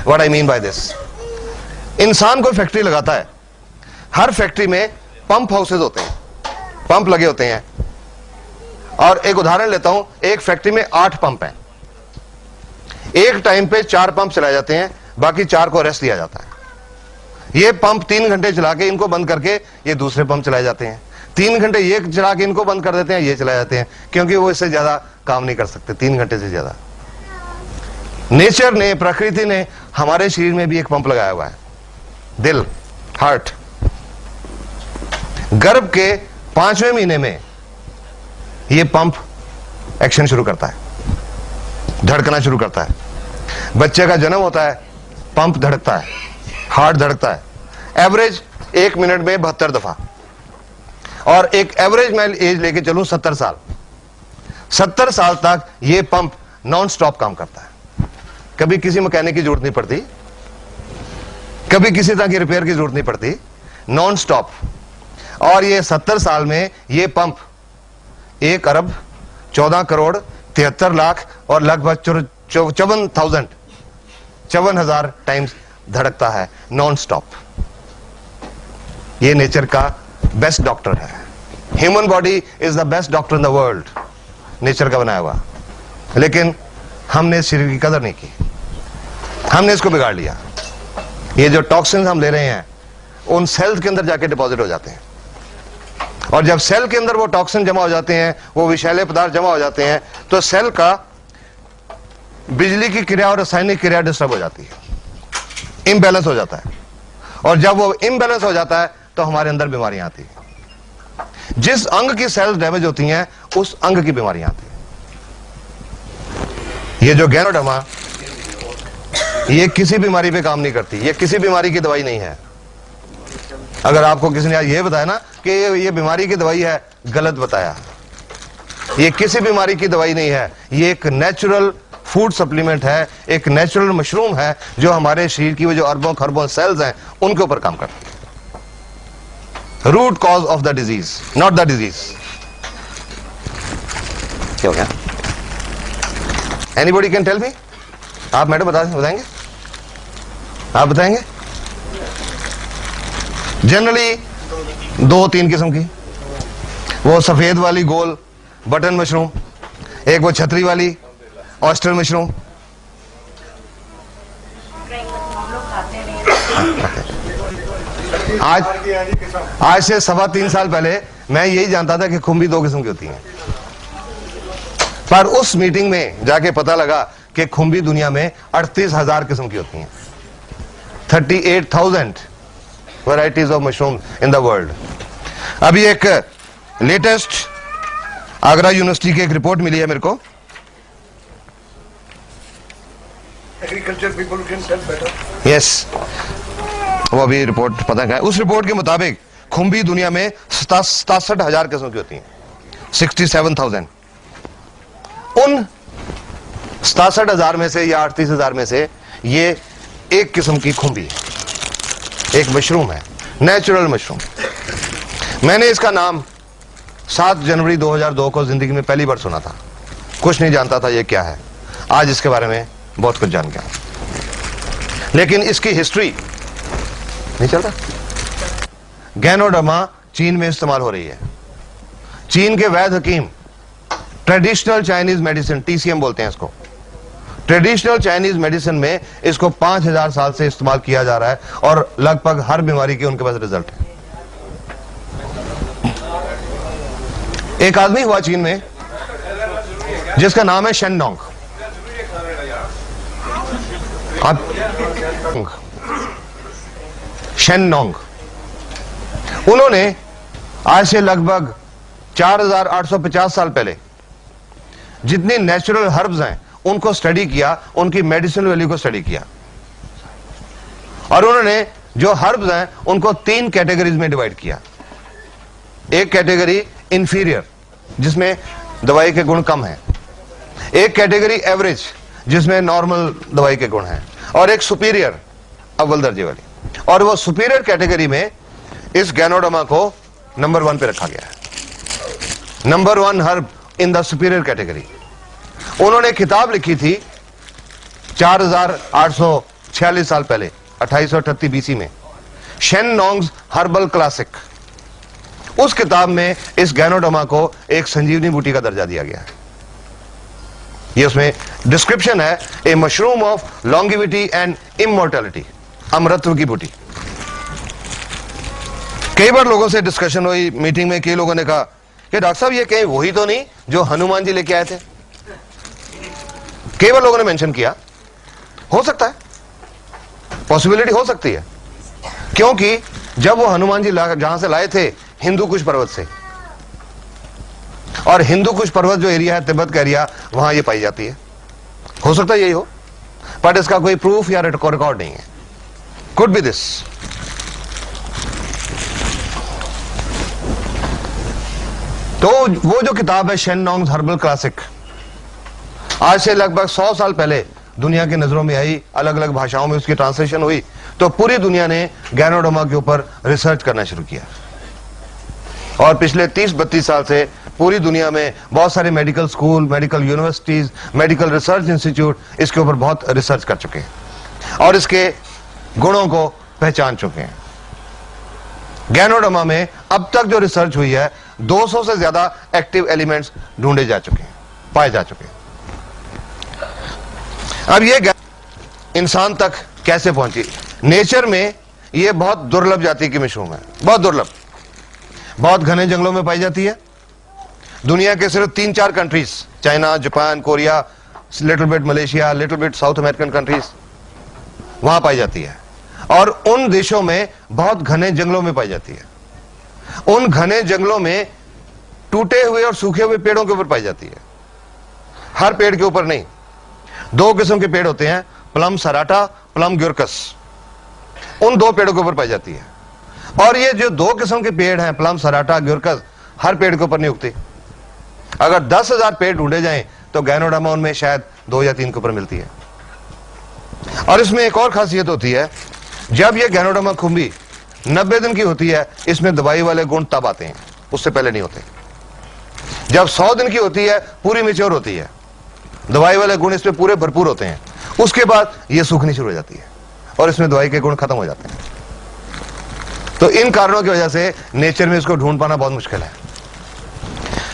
what I mean by this. इंसान कोई फैक्ट्री लगाता है, हर फैक्ट्री में पंप हाउसेज होते हैं, पंप लगे होते हैं। और एक उदाहरण लेता हूं, एक फैक्ट्री में 8 पंप हैं। एक टाइम पे 4 पंप चलाए जाते हैं, बाकी 4 को रेस्ट दिया जाता है। ये पंप 3 घंटे चला के इनको बंद करके ये दूसरे पंप चलाए जाते हैं। 3 घंटे ये चला के इनको बंद कर देते हैं, ये चलाए जाते हैं, क्योंकि वो इससे ज्यादा काम नहीं कर सकते 3 घंटे से ज्यादा। नेचर ने, प्रकृति ने हमारे शरीर में भी एक पंप लगाया हुआ है, दिल, हार्ट। गर्भ के 5वें महीने में ये पंप एक्शन शुरू करता है, धड़कना शुरू करता है। बच्चे का जन्म होता है, पंप धड़कता है, हार्ट धड़कता है। एवरेज 1 मिनट में 72 दफा। और एक एवरेज मैं एज लेके चलूं 70 साल, 70 साल तक ये पंप नॉन स्टॉप काम करता है। कभी किसी मैकेनिक की जरूरत नहीं पड़ती, कभी किसी तरह की रिपेयर की जरूरत नहीं पड़ती, नॉन स्टॉप। और ये 70 साल में ये पंप 1 अरब 14 करोड़ 73 लाख और लगभग 54,000 टाइम्स धड़कता है नॉन स्टॉप। ये नेचर का बेस्ट डॉक्टर है। Human body is the best doctor in the world, nature का बनाया हुआ। लेकिन हमने इस शरीर की कदर नहीं की, हमने इसको बिगाड़ लिया। ये जो टॉक्सिन्स हम ले रहे हैं, उन सेल्स के अंदर जाके डिपॉजिट हो जाते हैं। और जब सेल के अंदर वो टॉक्सिन जमा हो जाते हैं, वो विषैले पदार्थ जमा हो जाते हैं, तो सेल का बिजली की क्रिया और रासायनिक क्रिया डिस्टर्ब हो जाती है, इम्बैलेंस हो जाता है। और जब वो इम्बैलेंस हो जाता है, तो हमारे अंदर बीमारियां आती हैं। जिस अंग की सेल्स डैमेज होती हैं, उस अंग की बीमारियां आती हैं। ये जो गैनोडर्मा, ये किसी बीमारी पे काम नहीं करती, ये किसी बीमारी की दवाई नहीं है। अगर आपको किसी ने आज ये बताया ना कि ये बीमारी की दवाई है, गलत बताया। ये किसी बीमारी की दवाई नहीं है, ये एक नेचुरल फूड सप्लीमेंट है, एक नेचुरल मशरूम है, जो हमारे शरीर की वो जो अरबों खरबों सेल्स हैं, उनके ऊपर काम करता है। Root cause of the disease, not the disease. क्या हो गया? Anybody can tell me? आप मैडम बताएंगे? आप बताएंगे? जनरली 2-3 किस्म की, वो सफेद वाली गोल बटन मशरूम, एक वो छतरी वाली ऑयस्टर मशरूम। आज से 3.25 साल पहले मैं यही जानता था कि खुम्बी 2 किस्म की होती हैं, पर उस मीटिंग में जाके पता लगा कि खुम्बी दुनिया में 38,000 किस्म की होती हैं। 38,000 varieties of mushroom in the world. अभी एक लेटेस्ट आगरा यूनिवर्सिटी की एक रिपोर्ट मिली है मेरे को, agriculture people can tell better. Yes, वो अभी रिपोर्ट पता है। उस रिपोर्ट के मुताबिक खुम्बी दुनिया में 67,000 किस्म की होती हैं, 67,000। उन 67,000 में से या 38,000 में से ये एक किस्म की खुम्बी है, एक मशरूम है, नेचुरल मशरूम। मैंने इसका नाम 7 जनवरी 2002 को जिंदगी में पहली बार सुना था, कुछ नहीं जानता था ये क्या है। आज इसके बारे में बहुत कुछ जान गया, लेकिन इसकी हिस्ट्री नहीं चलता। गैनोडर्मा चीन में इस्तेमाल हो रही है। चीन के वैद्य हकीम ट्रेडिशनल चाइनीज मेडिसिन, TCM बोलते हैं इसको, ट्रेडिशनल चाइनीज मेडिसिन में इसको 5,000 साल से इस्तेमाल किया जा रहा है और लगभग हर बीमारी के उनके पास रिजल्ट है। एक आदमी हुआ चीन में जिसका नाम है शेननोंग। शेननोंग, उन्होंने आज से लगभग 4,850 साल पहले जितनी नेचुरल हर्ब्स हैं उनको स्टडी किया, उनकी मेडिसिनल वैल्यू को स्टडी किया, और उन्होंने जो हर्ब्स हैं उनको 3 कैटेगरीज में डिवाइड किया। एक कैटेगरी इंफीरियर, जिसमें दवाई के गुण कम हैं, एक कैटेगरी एवरेज, जिसमें नॉर्मल दवाई के गुण हैं, और एक सुपीरियर, अव्वल दर्जे वाली। और वो सुपीरियर कैटेगरी में इस गैनोडर्मा को नंबर 1 पे रखा गया है, number 1 herb in the superior category. उन्होंने किताब लिखी थी 4,846 साल पहले, 2838 BC में, शेननोंग्स हर्बल क्लासिक। उस किताब में इस गैनोडर्मा को एक संजीवनी बूटी का दर्जा दिया गया है। ये उसमें डिस्क्रिप्शन है, a mushroom of longevity and immortality, अमरत्व की बूटी। कई बार लोगों से डिस्कशन हुई मीटिंग में, कई लोगों ने कहा कि डॉक्टर साहब ये कहीं वही तो नहीं जो हनुमान जी लेके आए थे। कई बार लोगों ने मेंशन किया, हो सकता है, पॉसिबिलिटी हो सकती है, क्योंकि जब वो हनुमान जी जहां से लाए थे हिंदू कुश पर्वत से, और हिंदू कुश पर्वत जो एरिया है, तिब्बत का एरिया, वहां ये पाई जाती है। हो सकता है यही हो, बट इसका कोई प्रूफ या रिकॉर्ड नहीं है। Could be this. तो वो जो किताब है शेननोंग्स हर्बल क्लासिक, आज से लगभग 100 साल पहले दुनिया की नजरों में आई, अलग अलग भाषाओं में उसकी ट्रांसलेशन हुई, तो पूरी दुनिया ने गैनोडर्मा के ऊपर रिसर्च करना शुरू किया। और पिछले 30-32 साल से पूरी दुनिया में बहुत सारे medical school, medical universities, medical research institute इसके ऊपर बहुत रिसर्च कर चुके हैं और इसके गुणों को पहचान चुके हैं। गैनोडर्मा में अब तक जो रिसर्च हुई है, 200 से ज्यादा एक्टिव एलिमेंट्स ढूंढे जा चुके हैं, पाए जा चुके हैं। अब ये इंसान तक कैसे पहुंची? नेचर में ये बहुत दुर्लभ जाति की मशरूम है, बहुत दुर्लभ, बहुत घने जंगलों में पाई जाती है। दुनिया के सिर्फ 3-4 countries, China, Japan, Korea, little bit Malaysia, little bit south American countries, वहां पाई जाती है। और उन देशों में बहुत घने जंगलों में पाई जाती है। उन घने जंगलों में टूटे हुए और सूखे हुए पेड़ों के ऊपर पाई जाती है, हर पेड़ के ऊपर नहीं। 2 किस्म के पेड़ होते हैं, प्लम सराटा, प्लम ग्यूरकस, उन 2 पेड़ों के ऊपर पाई जाती है। और ये जो 2 किस्म के पेड़ हैं, प्लम सराटा ग्यूरकस, हर पेड़ के ऊपर नहीं उगते। अगर 10,000 पेड़ ढूंढे जाएं तो गैनोडर्मा उनमें शायद 2 या 3 के ऊपर मिलती है। और इसमें एक और खासियत होती है, जब यह गैनोडर्मा खुम्बी 90 दिन की होती है, इसमें दवाई वाले गुण तब आते हैं, उससे पहले नहीं होते। जब 100 दिन की होती है, पूरी मैच्योर होती है, दवाई वाले गुण इसमें पूरे भरपूर होते हैं, उसके बाद यह सूखनी शुरू हो जाती है और इसमें दवाई के गुण खत्म हो जाते हैं। तो इन कारणों की वजह से नेचर में इसको ढूंढ पाना बहुत मुश्किल है।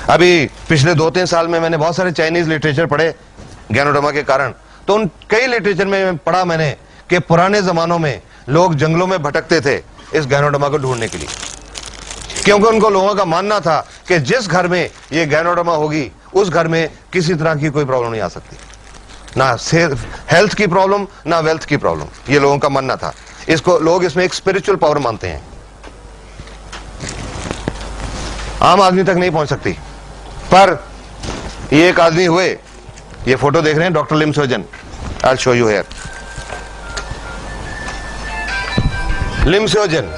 अभी पिछले 2-3 साल में मैंने बहुत सारे चाइनीज लिटरेचर पढ़े गैनोडर्मा के कारण। तो उन कई लिटरेचर में पढ़ा मैंने कि पुराने जमानों में लोग जंगलों में भटकते थे इस गैनोडर्मा को ढूंढने के लिए, क्योंकि उनको लोगों का मानना था कि जिस घर में ये गैनोडर्मा होगी उस घर में किसी तरह की कोई प्रॉब्लम नहीं आ सकती, ना हेल्थ की प्रॉब्लम ना वेल्थ की प्रॉब्लम, ये लोगों का मानना था। इसको लोग इसमें एक स्पिरिचुअल पावर मानते हैं, आम आदमी तक नहीं पहुंच सकती। पर ये एक आदमी हुए, ये फोटो देख रहे हैं, doctor Lim Sojan, I will show you here. Lim Sojan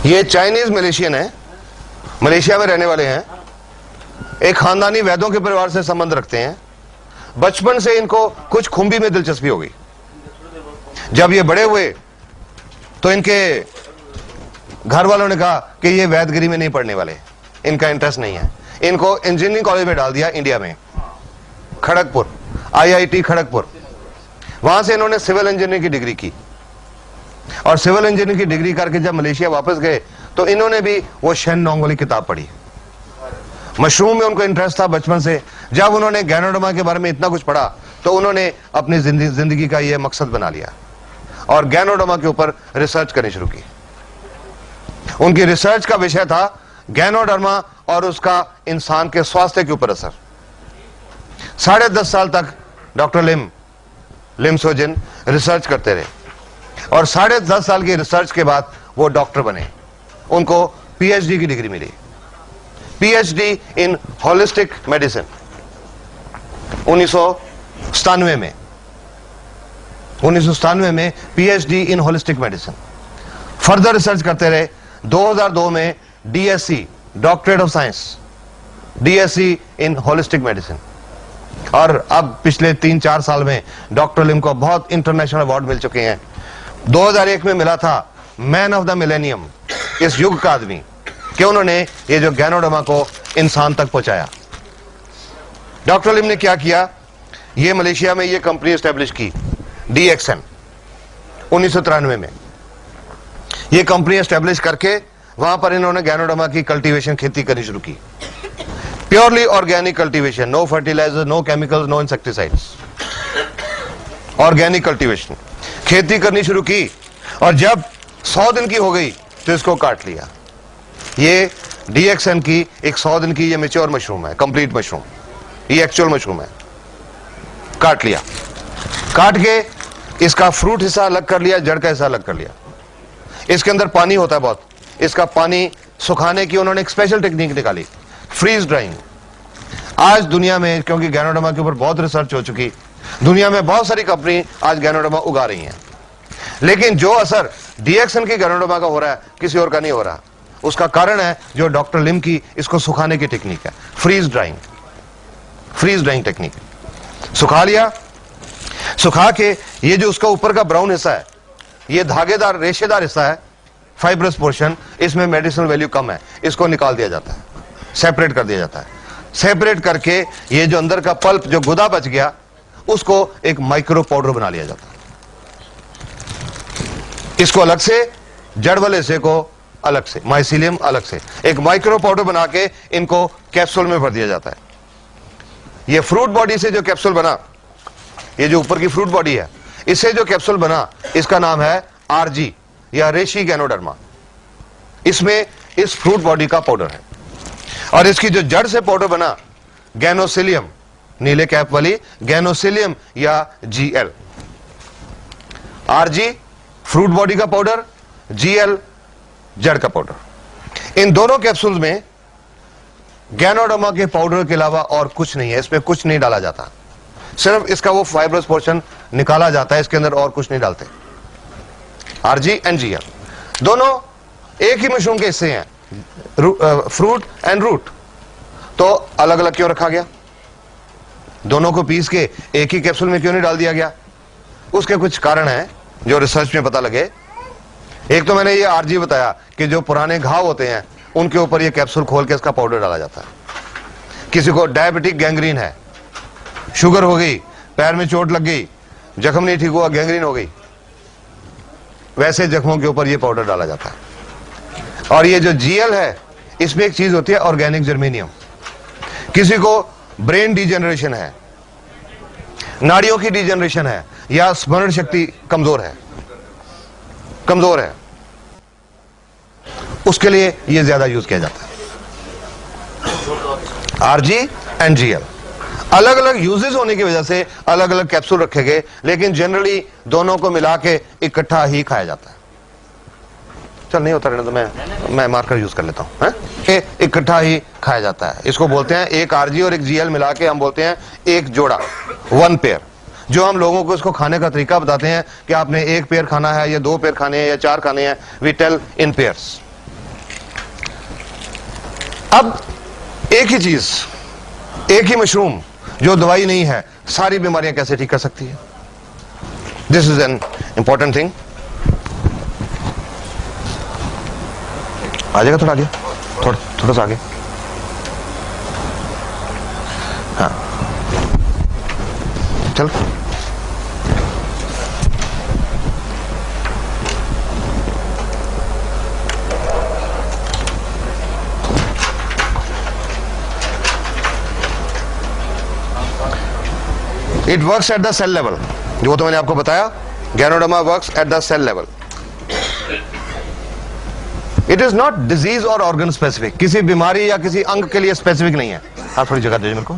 ये चाइनीज मलेशियन है, मलेशिया में रहने वाले हैं, एक खानदानी वैद्यों के परिवार से संबंध रखते हैं। बचपन से इनको कुछ खुंबी में दिलचस्पी हो गई। जब ये बड़े हुए तो इनके घर वालों ने कहा कि ये वैदगिरी में नहीं पढ़ने वाले, इनका इंटरेस्ट नहीं है। इनको इंजीनियरिंग कॉलेज में डाल दिया इंडिया में, खड़गपुर, IIT खड़गपुर। वहां से इन्होंने सिविल इंजीनियरिंग की डिग्री की, और सिविल इंजीनियरिंग की डिग्री करके जब मलेशिया वापस गए तो इन्होंने भी वो शेन नोंग वाली किताब पढ़ी। मशरूम में उनको इंटरेस्ट था बचपन से। जब उन्होंने गैनोडर्मा के बारे में इतना कुछ पढ़ा तो उन्होंने अपनी जिंदगी का ये मकसद बना लिया और गैनोडर्मा के ऊपर रिसर्च करनी शुरू की। उनकी रिसर्च का विषय था गैनोडर्मा और उसका इंसान के स्वास्थ्य के ऊपर असर। 10.5 साल तक डॉक्टर लिम सोजिन रिसर्च करते रहे, और 10.5 साल की रिसर्च के बाद वो डॉक्टर बने। उनको PhD की डिग्री मिली, PhD इन होलिस्टिक मेडिसिन 1997 में। 1997 में PhD इन होलिस्टिक मेडिसिन। फर्दर रिसर्च करते रहे। 2002 में DSc, doctorate of science, DSc in holistic medicine. और अब पिछले 3-4 साल में डॉक्टर लिम को बहुत इंटरनेशनल अवार्ड मिल चुके हैं। 2001 में मिला था मैन ऑफ द मिलेनियम, इस युग का आदमी, कि उन्होंने ये जो गैनोडर्मा को इंसान तक पहुंचाया। डॉक्टर लिम ने क्या किया, ये मलेशिया में ये कंपनी एस्टेब्लिश की, DXN 1993 में। ये कंपनी एस्टेब्लिश करके वहां पर इन्होंने गैनोडर्मा की कल्टीवेशन, खेती करनी शुरू की। Purely organic cultivation, no fertilizer, no chemicals, no insecticides, organic cultivation, खेती करनी शुरू की। और जब 100 दिन की हो गई तो इसको काट लिया। ये DXN की एक 100 दिन की ये मैच्योर मशरूम है, कंप्लीट मशरूम, ये एक्चुअल मशरूम है। काट लिया, काट के इसका फ्रूट हिस्सा अलग कर लिया, जड़ का हिस्सा अलग कर लिया। इसके अंदर पानी होता है बहुत, इसका पानी सुखाने की उन्होंने एक स्पेशल टेक्निक निकाली, फ्रीज ड्राइंग। आज दुनिया में, क्योंकि गैनोडर्मा के ऊपर बहुत रिसर्च हो चुकी, दुनिया में बहुत सारी कंपनी आज गैनोडर्मा उगा रही हैं, लेकिन जो असर DXN की गैनोडर्मा का हो रहा है किसी और का नहीं हो रहा। उसका कारण है जो डॉक्टर लिम की इसको सुखाने की टेक्निक है, फ्रीज ड्राइंग टेक्निक। सुखा लिया, सुखा के ये जो उसका ऊपर का ब्राउन हिस्सा है, ये धागेदार रेशेदार हिस्सा है, फाइब्रस पोर्शन, इसमें मेडिसिनल वैल्यू कम है, इसको निकाल दिया जाता है, सेपरेट कर दिया जाता है। सेपरेट करके ये जो अंदर का पल्प, जो गुदा बच गया, उसको एक माइक्रो पाउडर बना लिया जाता है। इसको अलग से, जड़ वाले हिस्से को अलग से, माइसीलियम अलग से, एक माइक्रो पाउडर बना के इनको कैप्सूल में भर दिया जाता है। ये फ्रूट बॉडी से जो कैप्सूल बना, ये जो ऊपर की फ्रूट बॉडी है, इससे जो कैप्सूल बना, इसका नाम है RG या रेशी गैनोडर्मा। इसमें इस फ्रूट बॉडी का पाउडर है। और इसकी जो जड़ से पाउडर बना, गैनोसिलियम, नीले कैप वाली गैनोसिलियम या GL। RG फ्रूट बॉडी का पाउडर, GL जड़ का पाउडर। इन दोनों कैप्सूल में गैनोडर्मा के पाउडर के अलावा और कुछ नहीं है, इसमें कुछ नहीं डाला जाता, सिर्फ इसका वो फाइब्रस पोर्शन निकाला जाता है, इसके अंदर और कुछ नहीं डालते। RG एंड GL दोनों एक ही मशरूम के हिस्से हैं, फ्रूट एंड रूट। तो अलग अलग क्यों रखा गया? दोनों को पीस के एक ही कैप्सूल में क्यों नहीं डाल दिया गया? उसके कुछ कारण हैं जो रिसर्च में पता लगे। एक तो मैंने ये RG बताया कि जो पुराने घाव होते हैं उनके ऊपर ये कैप्सूल खोल के इसका पाउडर डाला जाता है। किसी को डायबिटिक गैंग्रीन है, शुगर हो गई, पैर में चोट लग गई, जख्म नहीं ठीक हुआ, गैंग्रीन हो गई, वैसे जख्मों के ऊपर ये पाउडर डाला जाता है। और ये जो जीएल है, इसमें एक चीज होती है ऑर्गेनिक जर्मेनियम। किसी को ब्रेन डिजेनरेशन है, नाड़ियों की डिजेनरेशन है, या स्मरण शक्ति कमजोर है, उसके लिए यह ज्यादा यूज किया जाता है। आरजी एंड जीएल अलग अलग यूजेस होने की वजह से अलग अलग कैप्सूल रखे गए, लेकिन जनरली दोनों को मिला के इकट्ठा ही खाया जाता है। चल नहीं होता रहने तो मैं मार्कर यूज कर लेता हूं। इकट्ठा ही खाया जाता है। इसको बोलते हैं, एक आरजी और एक जीएल मिला के हम बोलते हैं एक जोड़ा, 1 पेयर। जो हम लोगों को इसको खाने का तरीका बताते हैं कि आपने 1 पेयर खाना है या 2 पेयर खाने हैं या 4 खाने हैं, वी टेल इन पेयर्स। अब एक ही चीज, एक ही मशरूम जो दवाई नहीं है, सारी बीमारियां कैसे ठीक कर सकती है? This is an important thing. आ जाएगा थोड़ा आगे, थोड़ा सा आगे। हाँ चल। It works at the cell level, जो तो मैंने आपको बताया, ganoderma works at the cell level. It is not disease और ऑर्गन स्पेसिफिक, किसी बीमारी या किसी अंग के लिए स्पेसिफिक नहीं है। आप थोड़ी जगह दीजिए मेरे को।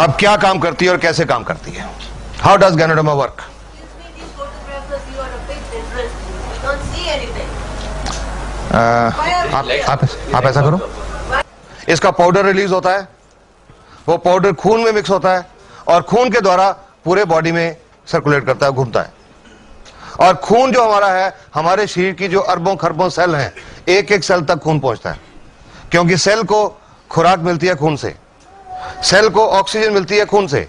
अब क्या काम करती है और कैसे काम करती है? How does ganoderma work? आप ऐसा करो, इसका पाउडर रिलीज होता है, वो पाउडर खून में मिक्स होता है और खून के द्वारा पूरे बॉडी में सर्कुलेट करता है, घूमता है। और खून जो हमारा है, हमारे शरीर की जो अरबों खरबों सेल हैं, एक एक सेल तक खून पहुंचता है, क्योंकि सेल को खुराक मिलती है खून से, सेल को ऑक्सीजन मिलती है खून से,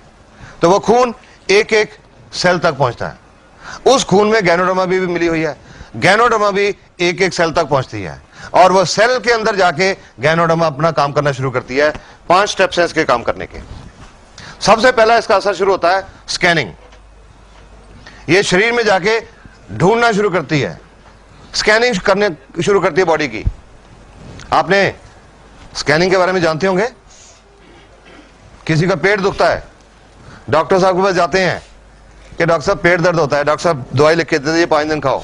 तो वो खून एक एक सेल तक पहुंचता है। उस खून में गैनोडर्मा भी मिली हुई है, गैनोडर्मा भी एक एक सेल तक पहुंचती है और वो सेल के अंदर जाके गैनोडर्मा अपना काम करना शुरू करती है। 5 स्टेप्स हैं इसके काम करने के। सबसे पहला इसका असर शुरू होता है स्कैनिंग। ये शरीर में जाके ढूंढना शुरू करती है, स्कैनिंग करने शुरू करती है बॉडी की। आपने स्कैनिंग के बारे में जानते होंगे। किसी का पेट दुखता है, डॉक्टर साहब के पास जाते हैं कि डॉक्टर साहब पेट दर्द होता है, डॉक्टर साहब दवाई लिख के देते, 5 दिन खाओ।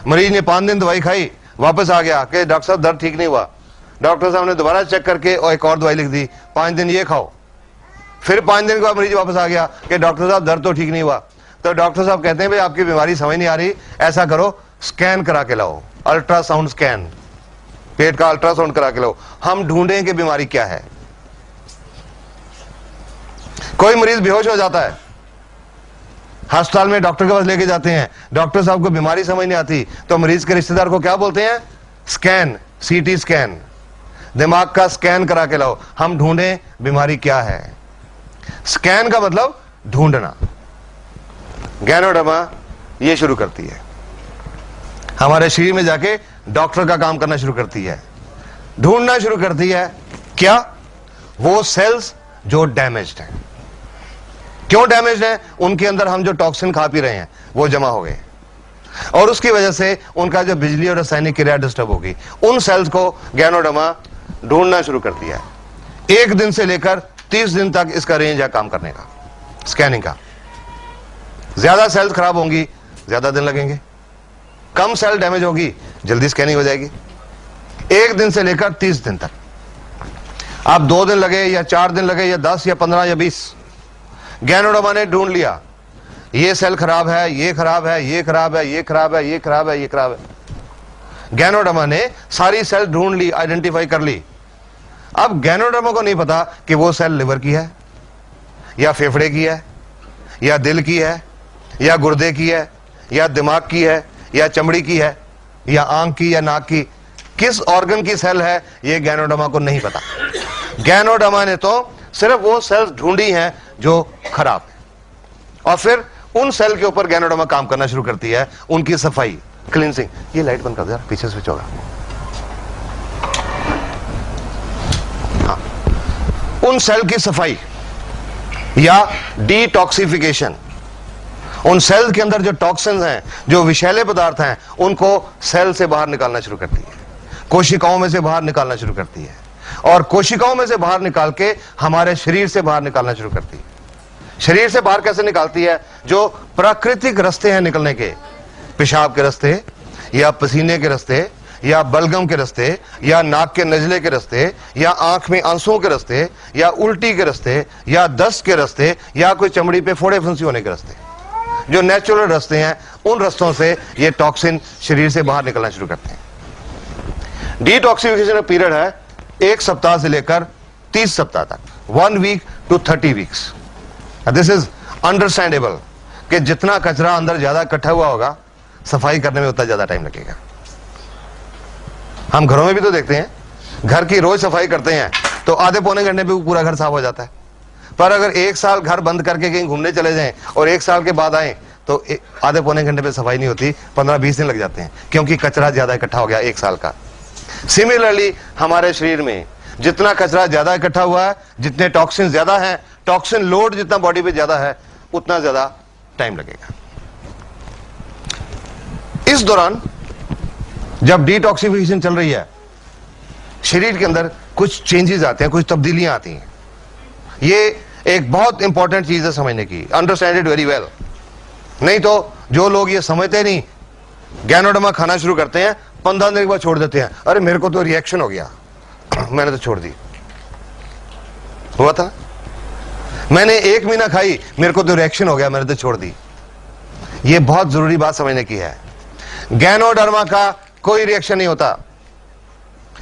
मरीज ने 5 दिन दवाई खाई, वापस आ गया कि डॉक्टर साहब दर्द ठीक नहीं हुआ। डॉक्टर साहब ने दोबारा चेक करके और एक और दवाई लिख दी, 5 दिन ये खाओ। फिर 5 दिन के बाद मरीज वापस आ गया कि डॉक्टर साहब दर्द तो ठीक नहीं हुआ। तो डॉक्टर साहब कहते हैं भाई आपकी बीमारी समझ नहीं आ रही, ऐसा करो स्कैन करा के लाओ, अल्ट्रासाउंड स्कैन, पेट का अल्ट्रासाउंड करा के लाओ, हम ढूंढें कि बीमारी क्या है। कोई मरीज बेहोश हो जाता है, अस्पताल में डॉक्टर के पास लेके जाते हैं, डॉक्टर साहब को बीमारी समझ नहीं आती, तो मरीज के रिश्तेदार को क्या बोलते हैं? स्कैन, सीटी स्कैन, दिमाग का स्कैन करा के लाओ, हम ढूंढें बीमारी क्या है। स्कैन का मतलब ढूंढना। गैनोडर्मा ये शुरू करती है, हमारे शरीर में जाके डॉक्टर का काम करना शुरू करती है, ढूंढना शुरू करती है क्या? वो सेल्स जो डैमेज्ड हैं। क्यों डैमेज्ड हैं? उनके अंदर हम जो टॉक्सिन खा पी रहे हैं वो जमा हो गए और उसकी वजह से उनका जो बिजली और रासायनिक क्रिया डिस्टर्ब होगी। उन सेल्स को गैनोडर्मा ढूंढना शुरू करती है। 1 दिन से लेकर 30 दिन तक इसका रेंज है काम करने का, स्कैनिंग का। ज्यादा सेल्स खराब होंगी, ज्यादा दिन लगेंगे, कम सेल डैमेज होगी, जल्दी स्कैनिंग हो जाएगी। 1 दिन से लेकर 30 दिन तक। आप 2 दिन लगे या 4 दिन लगे या 10 या 15 या 20, गैनोडर्मा ने ढूंढ लिया ये सेल खराब है, ये खराब है, ये खराब है, ये खराब है, ये खराब है, ये खराब है। गैनोडर्मा ने सारी सेल ढूंढ ली, आइडेंटिफाई कर ली। अब गैनोडर्मा को नहीं पता कि वो सेल लिवर की है या फेफड़े की है या दिल की है या गुर्दे की है या दिमाग की है या चमड़ी की है या आंख की या नाक की, किस ऑर्गन की सेल है ये गैनोडर्मा को नहीं पता। गैनोडर्मा ने तो सिर्फ वो सेल्स ढूंढी हैं जो खराब है और फिर उन सेल के ऊपर गैनोडर्मा काम करना शुरू करती है, उनकी सफाई, क्लींसिंग। ये लाइट बंद कर दो यार, पीछे स्विच होगा। हाँ, उन सेल की सफाई, या डिटॉक्सिफिकेशन, उन सेल के अंदर जो टॉक्सिन्स हैं, जो विषैले पदार्थ हैं, उनको सेल से बाहर निकालना शुरू करती है, कोशिकाओं में से बाहर निकालना शुरू करती है, और कोशिकाओं में से बाहर निकाल के हमारे शरीर से बाहर निकालना शुरू करती है। शरीर से बाहर कैसे निकालती है? जो प्राकृतिक रास्ते हैं निकलने के, पेशाब के रास्ते या पसीने के रास्ते या बलगम के रास्ते या नाक के नजले के रास्ते या आंख में आंसुओं के रास्ते या उल्टी के रास्ते या दस्त के रास्ते या कोई चमड़ी पे फोड़े फुंसी होने के रास्ते, जो नेचुरल रास्ते हैं, उन रास्तों से ये टॉक्सिन शरीर से बाहर निकलना शुरू करते हैं। डिटॉक्सिफिकेशन पीरियड है 1 सप्ताह से लेकर 30 सप्ताह तक, 1 week to 30 weeks. This is understandable कि जितना कचरा अंदर ज्यादा इकट्ठा हुआ होगा, सफाई करने में उतना ज्यादा टाइम लगेगा। हम घरों में भी तो देखते हैं, घर की रोज सफाई करते हैं तो आधे पौने घंटे में पूरा घर साफ हो जाता है, पर अगर 1 साल घर बंद करके कहीं घूमने चले जाएं और 1 साल के बाद आए तो आधे पौने घंटे में सफाई नहीं होती, 15-20 दिन लग जाते हैं, क्योंकि कचरा ज्यादा इकट्ठा हो गया 1 साल का। सिमिलरली हमारे शरीर में जितना कचरा ज्यादा इकट्ठा हुआ है, जितने टॉक्सिन ज्यादा हैं, टॉक्सिन लोड जितना बॉडी पे ज्यादा है, उतना ज्यादा टाइम लगेगा। इस दौरान जब डिटॉक्सिफिकेशन चल रही है, शरीर के अंदर कुछ चेंजेस आते हैं, कुछ तब्दीलियां आती हैं। ये एक बहुत इंपॉर्टेंट चीज है समझने की, अंडरस्टैंड इट वेरी वेल। नहीं तो जो लोग ये समझते नहीं, गैनोडर्मा खाना शुरू करते हैं, 15 दिन के बाद छोड़ देते हैं, अरे मेरे को तो रिएक्शन हो गया, मैंने तो छोड़ दी। हुआ था, मैंने 1 महीना खाई, मेरे को तो रिएक्शन हो गया, मैंने तो छोड़ दी। ये बहुत जरूरी बात समझने की है। गैनोडर्मा का कोई रिएक्शन नहीं होता,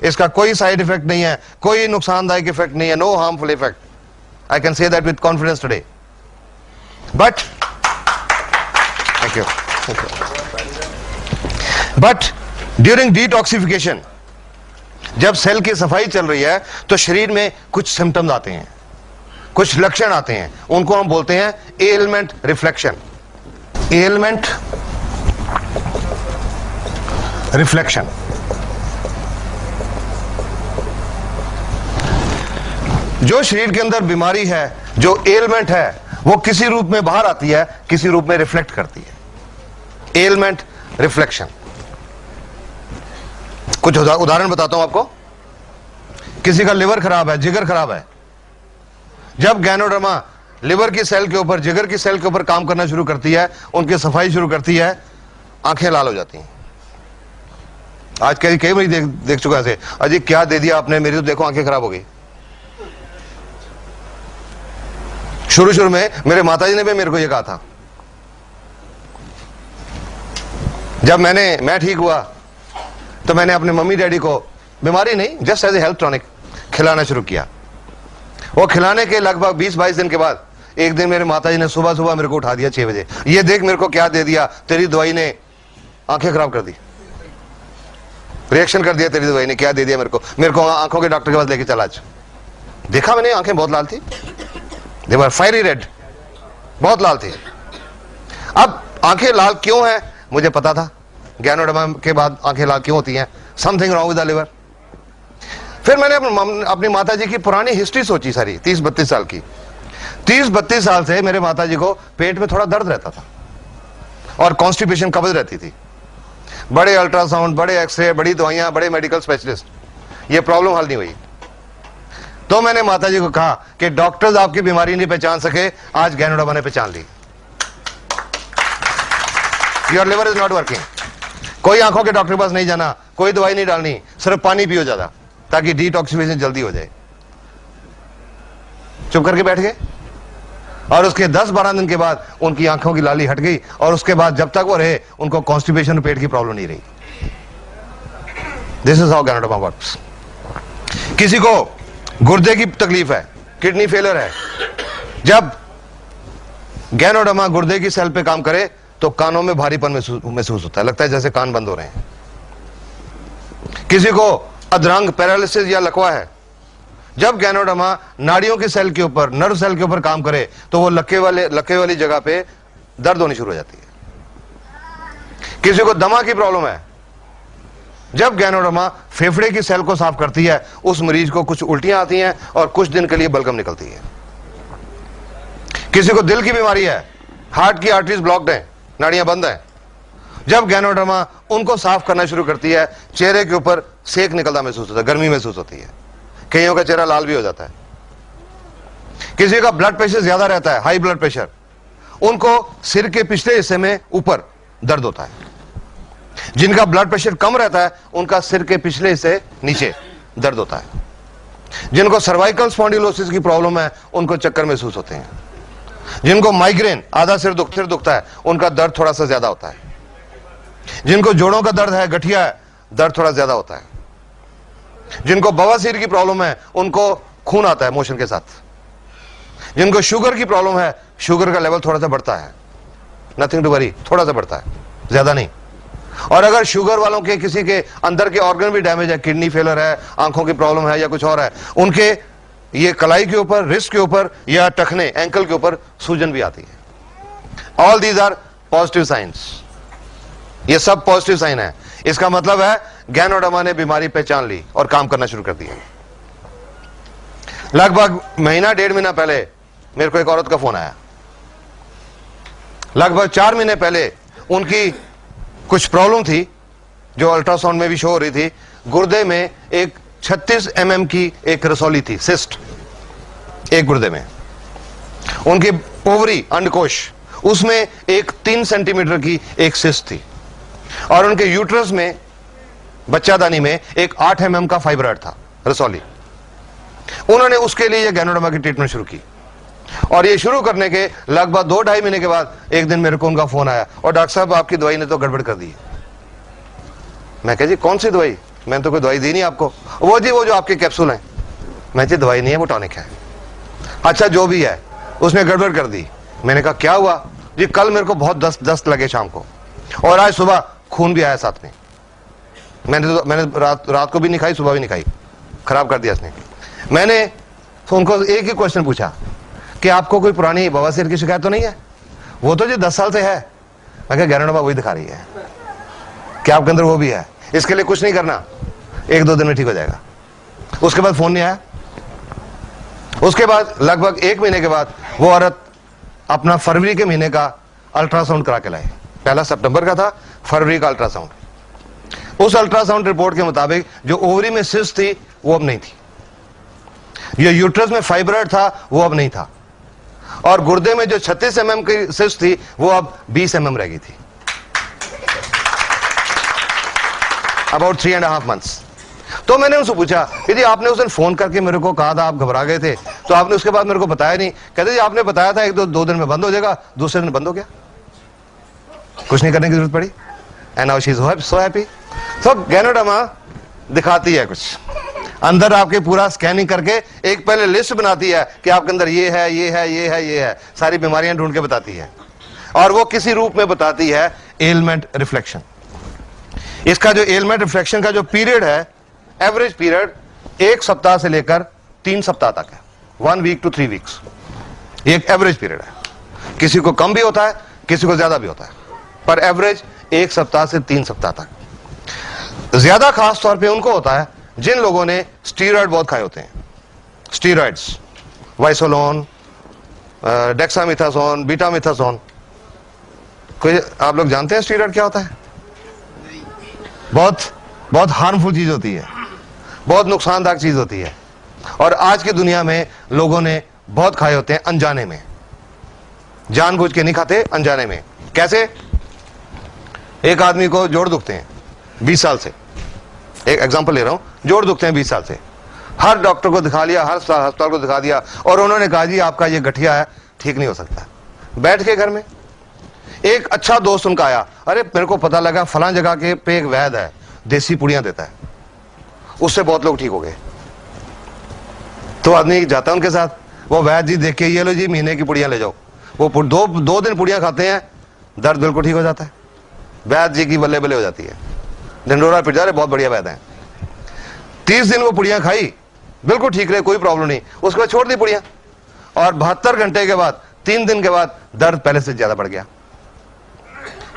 इसका कोई साइड इफेक्ट नहीं है, कोई नुकसानदायक इफेक्ट नहीं है, no harmful effect. I can say that with confidence today. But thank you. But during detoxification, जब सेल की सफाई चल रही है, तो शरीर में कुछ सिम्टम्स आते हैं, कुछ लक्षण आते हैं, उनको हम बोलते हैं एलिमेंट रिफ्लेक्शन। Element reflection. जो शरीर के अंदर बीमारी है, जो एलिमेंट है, वो किसी रूप में बाहर आती है, किसी रूप में रिफ्लेक्ट करती है। Element reflection. कुछ उदाहरण बताता हूं आपको। किसी का लिवर खराब है, जिगर खराब है, जब गैनोडर्मा लिवर की सेल के ऊपर, जिगर की सेल के ऊपर काम करना शुरू करती है, उनकी सफाई शुरू करती है, आंखें लाल हो जाती हैं। आज कई बार देख चुका है, अजी क्या दे दिया आपने, मेरी तो देखो आंखें खराब हो गई। शुरू में मेरे माताजी ने भी मेरे को यह कहा था। जब मैं ठीक हुआ तो मैंने अपने मम्मी डैडी को, बीमारी नहीं, just as a health tonic खिलाना शुरू किया। वो खिलाने के लगभग 20-22 दिन के बाद एक दिन मेरे माताजी ने सुबह मेरे को उठा दिया 6 बजे, ये देख मेरे को क्या दे दिया, तेरी दवाई ने आंखें खराब कर दी, रिएक्शन कर दिया, तेरी दवाई ने क्या दे दिया मेरे को आंखों के डॉक्टर के पास लेके चला। आज देखा मैंने, आंखें बहुत लाल थी, दे वर फायरी रेड, बहुत लाल थी। अब आंखें लाल क्यों है मुझे पता था, गैनोडर्मा के बाद आंखें लाल क्यों होती हैं, something wrong with the liver. फिर मैंने अपनी माताजी की पुरानी हिस्ट्री सोची सारी, 30-32 साल की। 30-32 साल से मेरे माताजी को पेट में थोड़ा दर्द रहता था और कॉन्स्टिपेशन, कब्ज रहती थी। बड़े अल्ट्रासाउंड, बड़े एक्सरे, बड़ी दवाइयां, बड़े मेडिकल स्पेशलिस्ट, ये प्रॉब्लम हल नहीं हुई। तो मैंने माताजी को कहा कि डॉक्टर्स आपकी बीमारी नहीं पहचान सके, आज गैनोडर्मा ने पहचान ली। Your liver is not working. कोई आंखों के डॉक्टर के पास नहीं जाना, कोई दवाई नहीं डालनी, सिर्फ पानी पियो ज्यादा, ताकि डिटॉक्सिफिकेशन जल्दी हो जाए। चुप करके बैठ गए और उसके 10-12 दिन के बाद उनकी आंखों की लाली हट गई, और उसके बाद जब तक वो रहे उनको कॉन्स्टिपेशन, पेट की प्रॉब्लम नहीं रही। This is how ganoderma works. किसी को गुर्दे की तकलीफ है, किडनी फेलियर है, जब गैनोडर्मा गुर्दे की सेल पे काम करे तो कानों में भारीपन महसूस होता है, लगता है जैसे कान बंद हो रहे हैं। किसी को अधरंग, पैरालिसिस या लकवा है, जब गैनोडर्मा नाड़ियों की सेल के ऊपर, नर्व सेल के ऊपर काम करे तो वो लक्के वाली जगह पे दर्द होनी शुरू हो जाती है। किसी को दमा की प्रॉब्लम है, जब गैनोडर्मा फेफड़े की सेल को साफ करती है, उस मरीज को कुछ उल्टियां आती हैं और कुछ दिन के लिए बलगम निकलती है। किसी को दिल की बीमारी है, हार्ट की आर्टरीज ब्लॉक्ड हैं, नाड़ियां बंद हैं, जब गैनोडर्मा उनको साफ करना शुरू करती है, चेहरे के ऊपर सेक निकलता महसूस होता है, गर्मी महसूस होती है, कईयों का चेहरा लाल भी हो जाता है। किसी का ब्लड प्रेशर ज्यादा रहता है, हाई ब्लड प्रेशर, उनको सिर के पिछले हिस्से में ऊपर दर्द होता है। जिनका ब्लड प्रेशर कम रहता है, उनका सिर के पिछले हिस्से नीचे दर्द होता है। जिनको सर्वाइकल स्पॉन्डिलोसिस की प्रॉब्लम है, उनको चक्कर महसूस होते हैं। जिनको माइग्रेन, आधा सिर दुखता है, उनका दर्द थोड़ा सा ज्यादा होता है। जिनको जोड़ों का दर्द है, गठिया है, दर्द थोड़ा ज्यादा होता है। जिनको बवासीर की प्रॉब्लम है, उनको खून आता है मोशन के साथ। जिनको शुगर की प्रॉब्लम है, शुगर का लेवल थोड़ा सा बढ़ता है, नथिंग टू वरी, थोड़ा सा बढ़ता है, ज्यादा नहीं। और अगर शुगर वालों के किसी के अंदर के ऑर्गन भी डैमेज है, किडनी फेलर है, आंखों की प्रॉब्लम है या कुछ और है, उनके ये कलाई के ऊपर, रिस्ट के ऊपर या टखने, एंकल के ऊपर सूजन भी आती है। All these are positive science. ये सब पॉजिटिव साइन है। इसका मतलब है गैनोडर्मा ने बीमारी पहचान ली और काम करना शुरू कर दिया। लगभग महीना 1.5 महीना पहले मेरे को एक औरत का फोन आया। लगभग 4 महीने पहले उनकी कुछ प्रॉब्लम थी जो अल्ट्रासाउंड में भी शो हो रही थी। गुर्दे में एक 36 mm की एक रसौली थी, सिस्ट, एक गुर्दे में। उनकी ओवरी, अंडकोश, उसमें एक 3 सेंटीमीटर की एक सिस्ट थी। और उनके यूट्रस में, बच्चादानी में, एक 8 mm का फाइब्रॉइड था, रसौली। उन्होंने उसके लिए गैनोडर्मा की ट्रीटमेंट शुरू की। और ये शुरू करने के लगभग 2-2.5 महीने के बाद एक दिन मेरे को उनका फोन आया, और डॉक्टर साहब आपकी दवाई ने तो गड़बड़ कर दी। मैं कहा जी कौन सी दवाई? मैंने तो कोई दवाई दी नहीं आपको। वो जी वो जो आपके कैप्सूल हैं। मैं जी दवाई नहीं है, वो टॉनिक है। अच्छा जो भी है, उसने गड़बड़ कर दी। मैंने कहा क्या हुआ? जी कल मेरे को बहुत दस्त लगे शाम को, और आज सुबह खून भी आया साथ में। मैंने रात को भी नहीं खाई, सुबह भी नहीं खाई, खराब कर दिया इसने। मैंने तो उनको एक ही क्वेश्चन पूछा कि आपको कोई पुरानी बवासीर की शिकायत तो नहीं है? वो तो जी 10 साल से है। मैं कहा गैनोडर्मा वही दिखा रही है कि आपके अंदर वो भी है। इसके लिए कुछ नहीं करना, 1-2 दिन में ठीक हो जाएगा। उसके बाद फोन नहीं आया। उसके बाद लगभग 1 महीने के बाद वो औरत अपना फरवरी के महीने का अल्ट्रासाउंड करा के लाए। पहला सितंबर का था, फरवरी का अल्ट्रासाउंड। उस अल्ट्रासाउंड रिपोर्ट के मुताबिक जो ओवरी में सिस्ट थी वो अब नहीं थी, जो यूट्रस में फाइब्रॉइड था वो अब नहीं था, और गुर्दे में जो 36 mm की सिस्ट थी वो अब 20 mm रह गई थी। About 3.5 months। तो मैंने उनसे पूछा, यदि आपने उस दिन फोन करके मेरे को कहा था आप घबरा गए थे, तो आपने उसके बाद मेरे को बताया नहीं। कहते जी आपने बताया था 1-2 दिन में बंद हो जाएगा, दूसरे दिन बंद हो गया, कुछ नहीं करने की जरूरत पड़ी। And now she is so happy. So ganoderma दिखाती है कुछ अंदर, आपके पूरा स्कैनिंग करके एक पहले लिस्ट बनाती है कि आपके अंदर ये है, ये है, ये है, ये है, सारी बीमारियां ढूंढ के बताती है। और वो किसी रूप में बताती है एलमेंट रिफ्लेक्शन। इसका जो एलमेंट रिफ्लेक्शन का जो पीरियड है, एवरेज पीरियड 1 सप्ताह से लेकर 3 सप्ताह तक है। 1 week to 3 weeks, ये एक एवरेज पीरियड है। किसी को कम भी होता है, किसी को ज्यादा भी होता है, पर एवरेज 1 सप्ताह से 3 सप्ताह तक। ज्यादा खास तौर पे उनको होता है जिन लोगों ने स्टीरॉयड बहुत खाए होते हैं। Steroids, Wysolone, dexamethasone, betamethasone. कोई आप लोग जानते हैं स्टीरॉयड क्या होता है? बहुत हार्मफुल चीज होती है, बहुत नुकसानदायक चीज होती है। और आज की दुनिया में लोगों ने बहुत खाए होते हैं अनजाने में, जानबूझ के नहीं खाते, अनजाने में। कैसे? एक आदमी को जोड़ दुखते हैं 20 साल से, एक एग्जांपल ले रहा हूं, जोड़ दुखते हैं 20 साल से, हर डॉक्टर को दिखा लिया, हर अस्पताल को दिखा दिया, और उन्होंने कहा जी आपका ये गठिया है, ठीक नहीं हो सकता। बैठ के घर में एक अच्छा दोस्त उनका आया, अरे मेरे को पता लगा फलां जगह के पे एक वैद्य है, देसी पुड़ियां देता है, उससे बहुत लोग ठीक हो गए। तो आदमी जाता है उनके साथ, वो वैद्य जी देख के, ये लो जी महीने की पुड़ियां ले जाओ। वो 2 दिन पुड़ियां खाते हैं, दर्द बिल्कुल ठीक हो जाता है। वैद्य जी की बल्ले बल्ले हो जाती है, ढिंडोरा पिट जा रहे, बहुत बढ़िया वैद्य है। 30 दिन वो पुड़ियां खाई, बिल्कुल ठीक रहे, कोई प्रॉब्लम नहीं। उसके बाद छोड़ दी पुड़ियां, और 72 घंटे के बाद, 3 दिन के बाद दर्द पहले से ज्यादा बढ़ गया।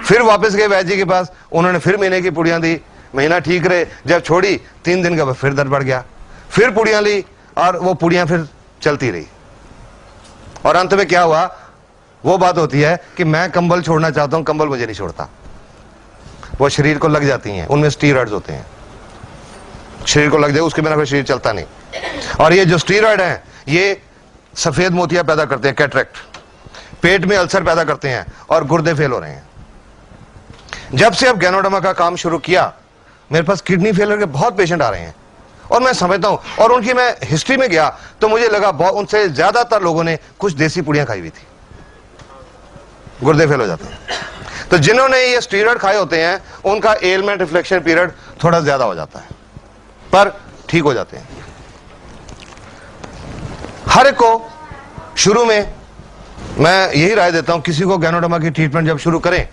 फिर वापस गए वैद्य जी के पास, उन्होंने फिर महीने की पुड़ियां दी, महीना ठीक रहे। जब छोड़ी 3 दिन के बाद फिर दर्द बढ़ गया, फिर पुड़ियां ली, और वो पुड़ियां फिर चलती रही। और अंत में क्या हुआ, वो बात होती है कि मैं कंबल छोड़ना चाहता हूं, कंबल मुझे नहीं छोड़ता। वो शरीर को लग जाती हैं, उनमें स्टीरॉइड्स होते हैं, शरीर को लग जाए उसके बिना फिर शरीर चलता नहीं। और ये जो स्टीरॉइड हैं ये सफेद मोतियां पैदा करते हैं, कैटरेक्ट, पेट में अल्सर पैदा करते हैं और गुर्दे फेल हो रहे हैं। जब से अब गैनोडर्मा का काम शुरू किया, मेरे पास किडनी फेलियर के बहुत पेशेंट आ रहे हैं और मैं समझता हूं, और उनकी मैं हिस्ट्री में गया तो मुझे लगा उनसे ज्यादातर लोगों ने कुछ देसी पुड़ियां खाई हुई थी, गुर्दे फेल हो जाते हैं। तो जिन्होंने ये स्टीरॉइड खाए होते हैं उनका एलमेंट रिफ्लेक्शन पीरियड थोड़ा ज्यादा हो जाता है, पर ठीक हो जाते हैं। हर एक को शुरू में मैं यही राय देता हूं, किसी को गैनोडर्मा की ट्रीटमेंट जब शुरू करें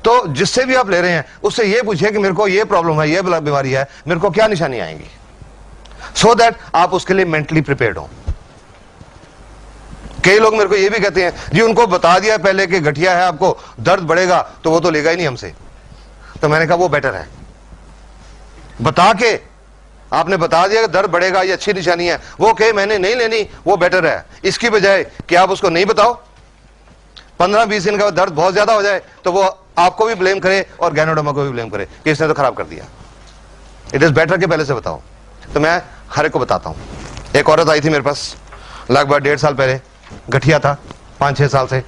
तो जिससे भी आप ले रहे हैं उससे यह पूछिए कि मेरे को ये प्रॉब्लम है, ये बीमारी है, मेरे को क्या निशानी आएंगी, सो दैट आप उसके लिए मेंटली प्रिपेयर्ड हो। कई लोग मेरे को ये भी कहते हैं जी उनको बता दिया पहले कि गठिया है, आपको दर्द बढ़ेगा, तो वो तो लेगा ही नहीं हमसे। तो मैंने कहा वो बेटर है, बता के आपने बता दिया कि दर्द बढ़ेगा, ये अच्छी निशानी है, वो कहे मैंने नहीं लेनी, वो बेटर है, इसकी बजाय कि आप उसको नहीं बताओ, 15-20 दिन का दर्द बहुत ज्यादा हो जाए तो वो आपको भी ब्लेम करे और गैनोडर्मा को भी ब्लेम करे कि इसने तो खराब कर दिया। इट इज बेटर कि पहले से बताओ। तो मैं हर एक को बताता हूं। एक औरत आई थी मेरे पास लगभग 1.5 साल पहले, गठिया था 5-6 साल से,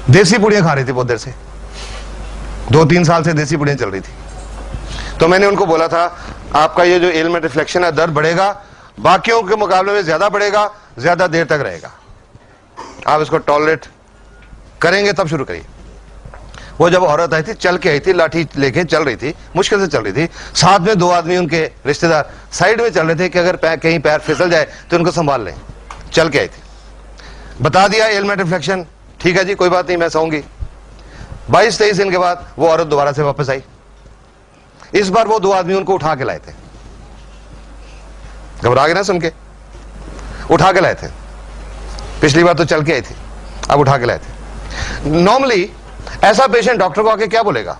देसी पुड़ियां खा रही थी बहुत देर से, 2-3 साल से देसी पुड़ियां चल रही थी। तो मैंने उनको बोला था आपका ये जो एलमेंट रिफ्लेक्शन है, दर्द बढ़ेगा, बाकियों के मुकाबले में ज्यादा बढ़ेगा, ज्यादा देर तक रहेगा, आप इसको टॉलरेट करेंगे तब शुरू करिए। वो जब औरत आई थी, चल के आई थी, लाठी लेके चल रही थी, मुश्किल से चल रही थी, साथ में 2 आदमी उनके रिश्तेदार साइड में चल रहे थे कि अगर कहीं पैर फिसल जाए तो उनको संभाल लें। चल के आई थी, बता दिया एलमेंट रिफ्लेक्शन, ठीक है जी कोई बात नहीं, मैं सोऊंगी। 22-23 दिन के बाद वो औरत दोबारा से वापस आई। इस बार वो 2 आदमी उनको उठा के लाए थे, घबरा गए ना सुन के, उठा के लाए थे। पिछली बार तो चल के आई थी, अब उठा के लाए थे। नॉर्मली ऐसा पेशेंट डॉक्टर को आके क्या बोलेगा,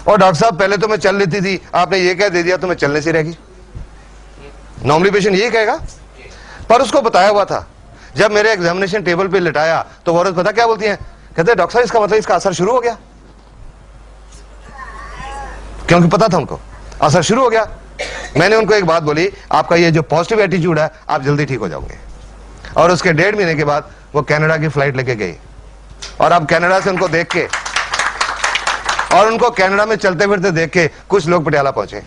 और डॉक्टर साहब पहले तो मैं चल लेती थी, आपने ये कह दे दिया तो मैं चलने से रहेगी। नॉर्मली पेशेंट यही कहेगा, पर उसको बताया हुआ था। जब मेरे एग्जामिनेशन टेबल पे लिटाया तो वो औरत पता क्या बोलती है, कहते हैं डॉक्टर साहब इसका मतलब इसका असर शुरू हो गया, क्योंकि पता था उनको असर शुरू हो गया। मैंने उनको एक बात बोली, आपका ये जो पॉजिटिव एटीट्यूड है आप जल्दी ठीक हो जाओगे। और उसके 1.5 महीने के बाद वो कनाडा की फ्लाइट लेके गई, और अब कनाडा से उनको देख के, और उनको कनाडा में चलते फिरते देख के कुछ लोग पटियाला पहुंचे,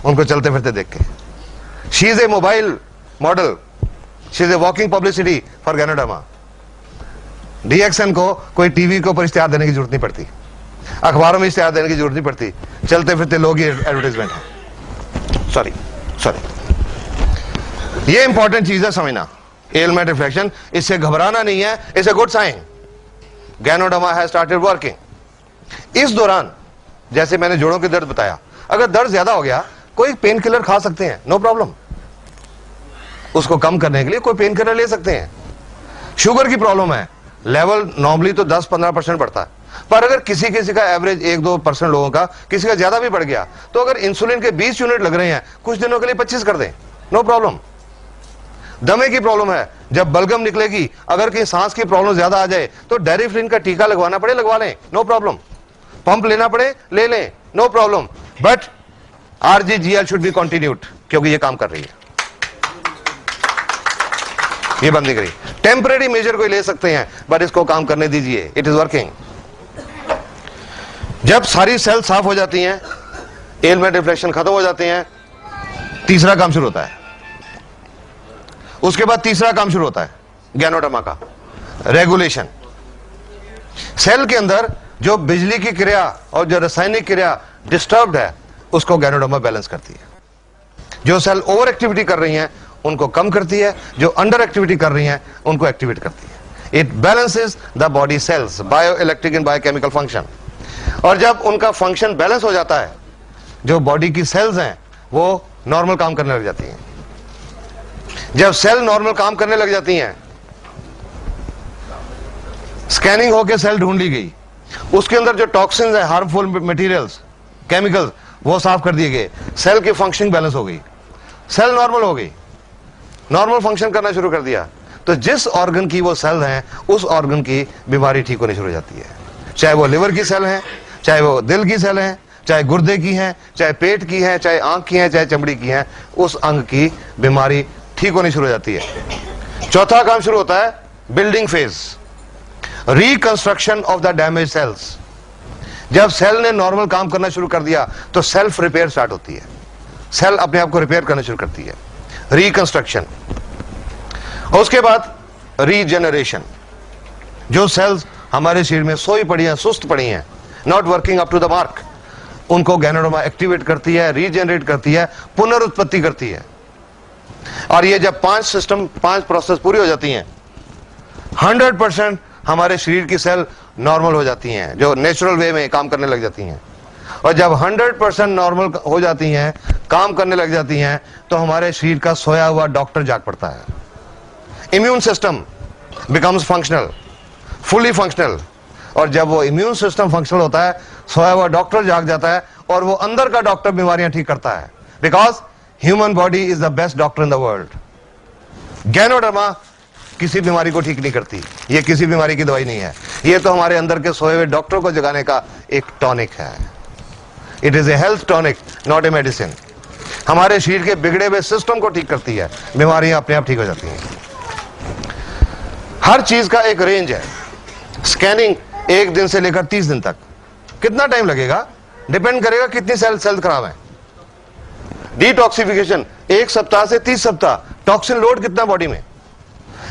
उनको चलते फिरते देख के। She is a mobile model, she is a walking publicity for ganoderma. DXN को कोई टीवी के ऊपर इश्तेहार देने की जरूरत नहीं पड़ती, अखबारों में इश्तेहार देने की जरूरत नहीं पड़ती, चलते फिरते लोग ही एडवर्टाइजमेंट है। सॉरी, ये इंपॉर्टेंट चीज है समझना, एलमेंट रिफ्लेक्शन, इससे घबराना नहीं है, it's a good sign. Ganoderma has started working. इस दौरान जैसे मैंने जोड़ों के दर्द बताया, अगर दर्द ज्यादा हो गया कोई पेन किलर खा सकते हैं, नो प्रॉब्लम, उसको कम करने के लिए कोई पेन किलर ले सकते हैं। शुगर की प्रॉब्लम है, लेवल नॉर्मली तो 10-15% बढ़ता है, पर अगर किसी का एवरेज 1-2% लोगों का, किसी का ज्यादा भी बढ़ गया, तो अगर इंसुलिन के 20 यूनिट लग रहे हैं, कुछ दिनों के लिए 25 कर दें, नो प्रॉब्लम। दमे की प्रॉब्लम है, जब बलगम निकलेगी, अगर कहीं सांस की प्रॉब्लम ज्यादा आ जाए तो डेरिफ्लिन का टीका लगवाना पड़े, लगवा लें, नो प्रॉब्लम। पंप लेना पड़े, ले लें, no problem. But RGGL should be continued, क्योंकि ये काम कर रही है, ये बंद नहीं करी। टेम्परेरी मेजर कोई ले सकते हैं, बट इसको काम करने दीजिए, इट इज वर्किंग। जब सारी सेल साफ हो जाती हैं, एलमेंट रिफ्लेक्शन खत्म हो जाते हैं, तीसरा काम शुरू होता है। उसके बाद तीसरा काम शुरू होता है गैनोडर्मा का, रेगुलेशन। सेल के अंदर जो बिजली की क्रिया और जो रासायनिक क्रिया डिस्टर्ब्ड है, उसको गैनोडर्मा बैलेंस करती है। जो सेल ओवर एक्टिविटी कर रही हैं उनको कम करती है, जो अंडर एक्टिविटी कर रही हैं उनको एक्टिवेट करती है। It balances the body cells, bio electric and biochemical function. और जब उनका फंक्शन बैलेंस हो जाता है, जो बॉडी की सेल्स हैं वो नॉर्मल काम करने लग जाती हैं। जब सेल नॉर्मल काम करने लग जाती हैं, स्कैनिंग होकर सेल ढूंढ ली गई, उसके अंदर जो टॉक्सिन्स है, हार्मफुल मटेरियल्स, केमिकल्स, वो साफ कर दिए गए, सेल की फंक्शनिंग बैलेंस हो गई, सेल नॉर्मल हो गई, नॉर्मल फंक्शन करना शुरू कर दिया। तो जिस ऑर्गन की वो सेल हैं उस ऑर्गन की बीमारी ठीक होनी शुरू हो जाती है। चाहे वो लिवर की सेल है, चाहे वो दिल की सेल है, चाहे गुर्दे की है, चाहे पेट की है, चाहे आंख की है, चाहे चमड़ी की है, उस अंग की बीमारी ठीक होनी शुरू हो जाती है। चौथा काम शुरू होता है building phase, reconstruction of the damage cells. जब सेल ने नॉर्मल काम करना शुरू कर दिया तो सेल्फ रिपेयर स्टार्ट होती है, सेल अपने आप को रिपेयर करना शुरू करती है, रिकंस्ट्रक्शन। और उसके बाद रीजेनरेशन। जो सेल्स हमारे शरीर में सोई पड़ी हैं, सुस्त पड़ी हैं, not working up to the mark, उनको गैनोडर्मा एक्टिवेट करती है, रीजेनरेट करती है, पुनरुत्पत्ति करती है। और ये जब 5 प्रोसेस पूरी हो जाती हैं, 100% हमारे शरीर की सेल नॉर्मल हो जाती हैं, जो नेचुरल वे में काम करने लग जाती हैं। और जब 100% नॉर्मल हो जाती हैं, काम करने लग जाती हैं, तो हमारे शरीर का सोया हुआ डॉक्टर जाग पड़ता है। Immune system becomes functional, fully functional. और जब वो इम्यून सिस्टम फंक्शनल होता है, सोया हुआ डॉक्टर जाग जाता है और वो अंदर का डॉक्टर बीमारियां ठीक करता है। Because human body is the best doctor in the world. Ganoderma किसी बीमारी को ठीक नहीं करती, ये किसी बीमारी की दवाई नहीं है, ये तो हमारे अंदर के सोए हुए डॉक्टर को जगाने का एक टॉनिक है। It is a health tonic, not a medicine. हमारे शरीर के बिगड़े हुए सिस्टम को ठीक करती है, बीमारियां अपने आप ठीक हो जाती हैं। हर चीज का एक रेंज है। स्कैनिंग 1 दिन से लेकर 30 दिन तक। कितना टाइम लगेगा डिपेंड करेगा कितनी सेल खराब है। डिटॉक्सिफिकेशन 1 सप्ताह से 30 सप्ताह। टॉक्सिन लोड कितना बॉडी में,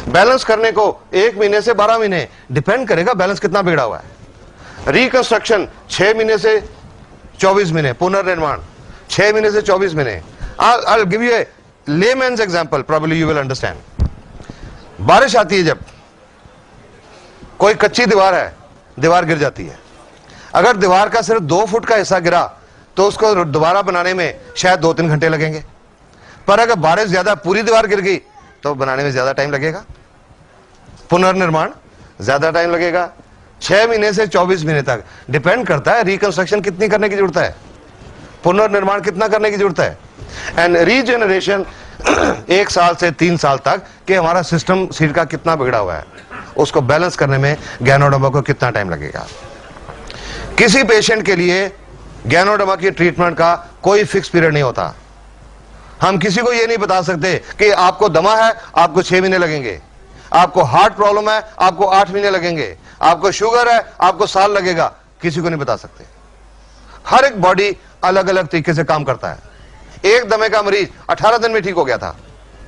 बैलेंस करने को 1 महीने से 12 महीने, डिपेंड करेगा बैलेंस कितना बिगड़ा हुआ है। रिकंस्ट्रक्शन 6 महीने से 24 महीने, पुनर्निर्माण 6 महीने से 24 महीने। I'll give you a layman's example, probably you will understand. बारिश आती है, जब कोई कच्ची दीवार है, दीवार गिर जाती है। अगर दीवार का सिर्फ 2 फुट का हिस्सा गिरा तो उसको दोबारा बनाने में शायद 2-3 घंटे लगेंगे। पर अगर बारिश ज्यादा पूरी दीवार गिर गई तो बनाने में ज्यादा टाइम लगेगा, पुनर्निर्माण ज्यादा टाइम लगेगा। 6 महीने से 24 महीने तक डिपेंड करता है रिकंस्ट्रक्शन कितनी करने की जरूरत है, पुनर्निर्माण कितना करने की जरूरत है। एंड रीजेनरेशन 1 साल से 3 साल तक कि हमारा सिस्टम शरीर का कितना बिगड़ा हुआ है, उसको बैलेंस करने में गैनोडर्मा को कितना टाइम लगेगा। किसी पेशेंट के लिए गैनोडर्मा की ट्रीटमेंट का कोई फिक्स पीरियड नहीं होता। हम किसी को यह नहीं बता सकते कि आपको दमा है, आपको 6 महीने लगेंगे, आपको हार्ट प्रॉब्लम है, आपको 8 महीने लगेंगे, आपको शुगर है, आपको साल लगेगा। किसी को नहीं बता सकते। हर एक बॉडी अलग अलग तरीके से काम करता है। एक दमे का मरीज 18 दिन में ठीक हो गया था,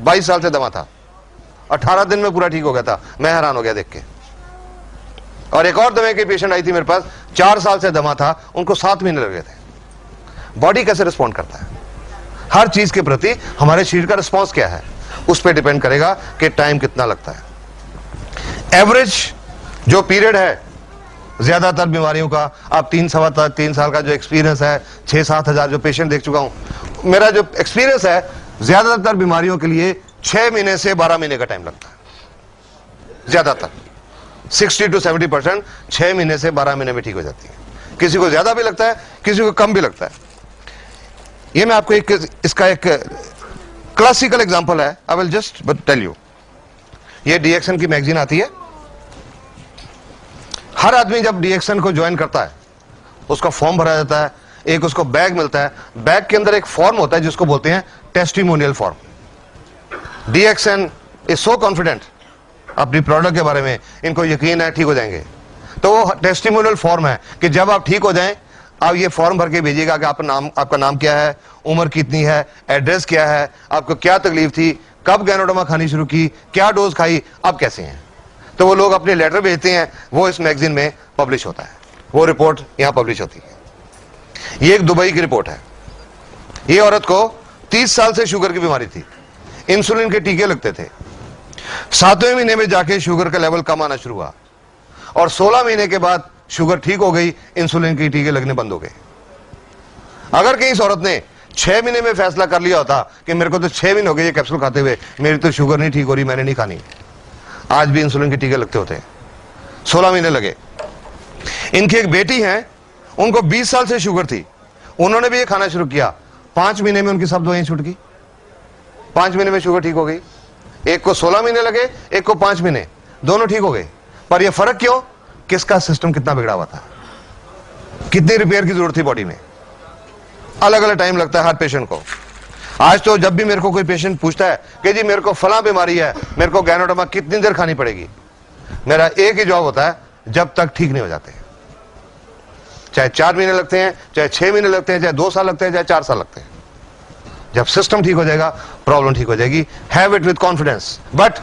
22 साल से दमा था, 18 दिन में पूरा ठीक हो गया था, मैं हैरान हो गया देख के। और एक और दमे की पेशेंट आई थी मेरे पास, 4 साल से दमा था, उनको 7 महीने लगे थे। बॉडी कैसे रिस्पॉन्ड करता है, हर चीज के प्रति हमारे शरीर का रिस्पॉन्स क्या है, उस पर डिपेंड करेगा कि टाइम कितना लगता है। एवरेज जो पीरियड है ज्यादातर बीमारियों का, आप 3 साल का जो एक्सपीरियंस है, 6-7 हजार जो पेशेंट देख चुका हूं, मेरा जो एक्सपीरियंस है ज्यादातर बीमारियों के लिए 6 महीने से 12 महीने का टाइम लगता है। ज्यादातर 60 to 70% 6 महीने से 12 महीने में ठीक हो जाती है। किसी को ज्यादा भी लगता है, किसी को कम भी लगता है। ये मैं आपको इसका एक क्लासिकल एग्जांपल है, I will just tell you. ये डीएक्सन की मैगजीन आती है। हर आदमी जब डीएक्सन को ज्वाइन करता है उसका फॉर्म भरा जाता है, एक उसको बैग मिलता है, बैग के अंदर एक फॉर्म होता है जिसको बोलते हैं testimonial form. DXN is so confident अपनी प्रोडक्ट के बारे में, इनको यकीन है ठीक हो जाएंगे, तो वो टेस्टिमोनियल फॉर्म है कि जब आप ठीक हो जाएं आप ये फॉर्म भर के भेजिएगा कि आपका नाम क्या है, उम्र कितनी है, एड्रेस क्या है, आपको क्या तकलीफ थी, कब गैनोडर्मा खानी शुरू की, क्या डोज खाई, अब कैसे हैं। तो वो लोग अपने लेटर भेजते हैं, वो इस मैगजीन में पब्लिश होता है, वो रिपोर्ट यहां पब्लिश होती है। ये एक दुबई की रिपोर्ट है। ये औरत को 30 साल से शुगर की बीमारी थी, इंसुलिन के टीके लगते थे। 7वें महीने में जाके शुगर का लेवल कम आना शुरू हुआ और 16 महीने के बाद शुगर ठीक हो गई, इंसुलिन के टीके लगने बंद हो गए। अगर कहीं इस औरत ने 6 महीने में फैसला कर लिया होता कि मेरे को तो 6 महीने हो गए ये कैप्सूल खाते हुए, मेरी तो शुगर नहीं ठीक हो रही, मैंने नहीं खानी, आज भी इंसुलिन के टीके लगते होते हैं। 16 महीने लगे। इनकी एक बेटी है, उनको 20 साल से शुगर थी, उन्होंने भी ये खाना शुरू किया, 5 महीने में उनकी सब दवाइयां छूट गई, 5 महीने में शुगर ठीक हो गई। एक को 16 महीने लगे, एक को 5 महीने, दोनों ठीक हो गए। पर यह फर्क क्यों? किसका सिस्टम कितना बिगड़ा हुआ था, कितनी रिपेयर की जरूरत थी बॉडी में। अलग अलग टाइम लगता है हर पेशेंट को। आज तो जब भी मेरे को कोई पेशेंट पूछता है कि जी मेरे को फला बीमारी है, मेरे को गैनोडर्मा कितनी देर खानी पड़ेगी, मेरा एक ही जवाब होता है, जब तक ठीक नहीं हो जाते। चाहे 4 महीने लगते हैं, चाहे 6 महीने लगते हैं, चाहे 2 साल लगते हैं, चाहे 4 साल लगते हैं। जब सिस्टम ठीक हो जाएगा, प्रॉब्लम ठीक हो जाएगी। Have it with confidence, but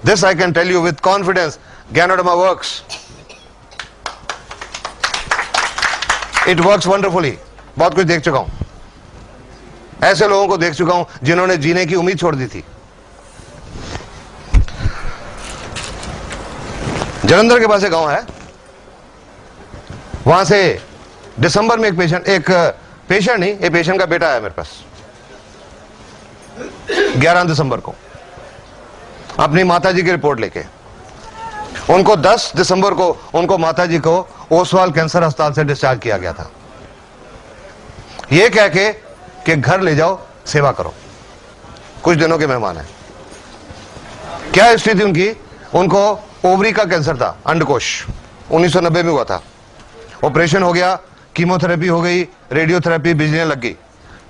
this I can tell you with confidence, ganoderma works. It works wonderfully. बहुत कुछ देख चुका हूं, ऐसे लोगों को देख चुका हूं जिन्होंने जीने की उम्मीद छोड़ दी थी। जलंधर के पास एक गांव है, वहां से दिसंबर में एक पेशेंट नहीं, एक पेशेंट का बेटा आया मेरे पास 11 दिसंबर को अपनी माताजी की रिपोर्ट लेके। उनको 10 दिसंबर को उनको माताजी को ओसवाल कैंसर अस्पताल से डिस्चार्ज किया गया था, यह कह के कि घर ले जाओ, सेवा करो, कुछ दिनों के मेहमान हैं। क्या हिस्ट्री थी उनकी? उनको ओवरी का कैंसर था, अंडकोश, 1990 में हुआ था। ऑपरेशन हो गया, कीमोथेरेपी हो गई, रेडियोथेरेपी, बिजलियां लग गई,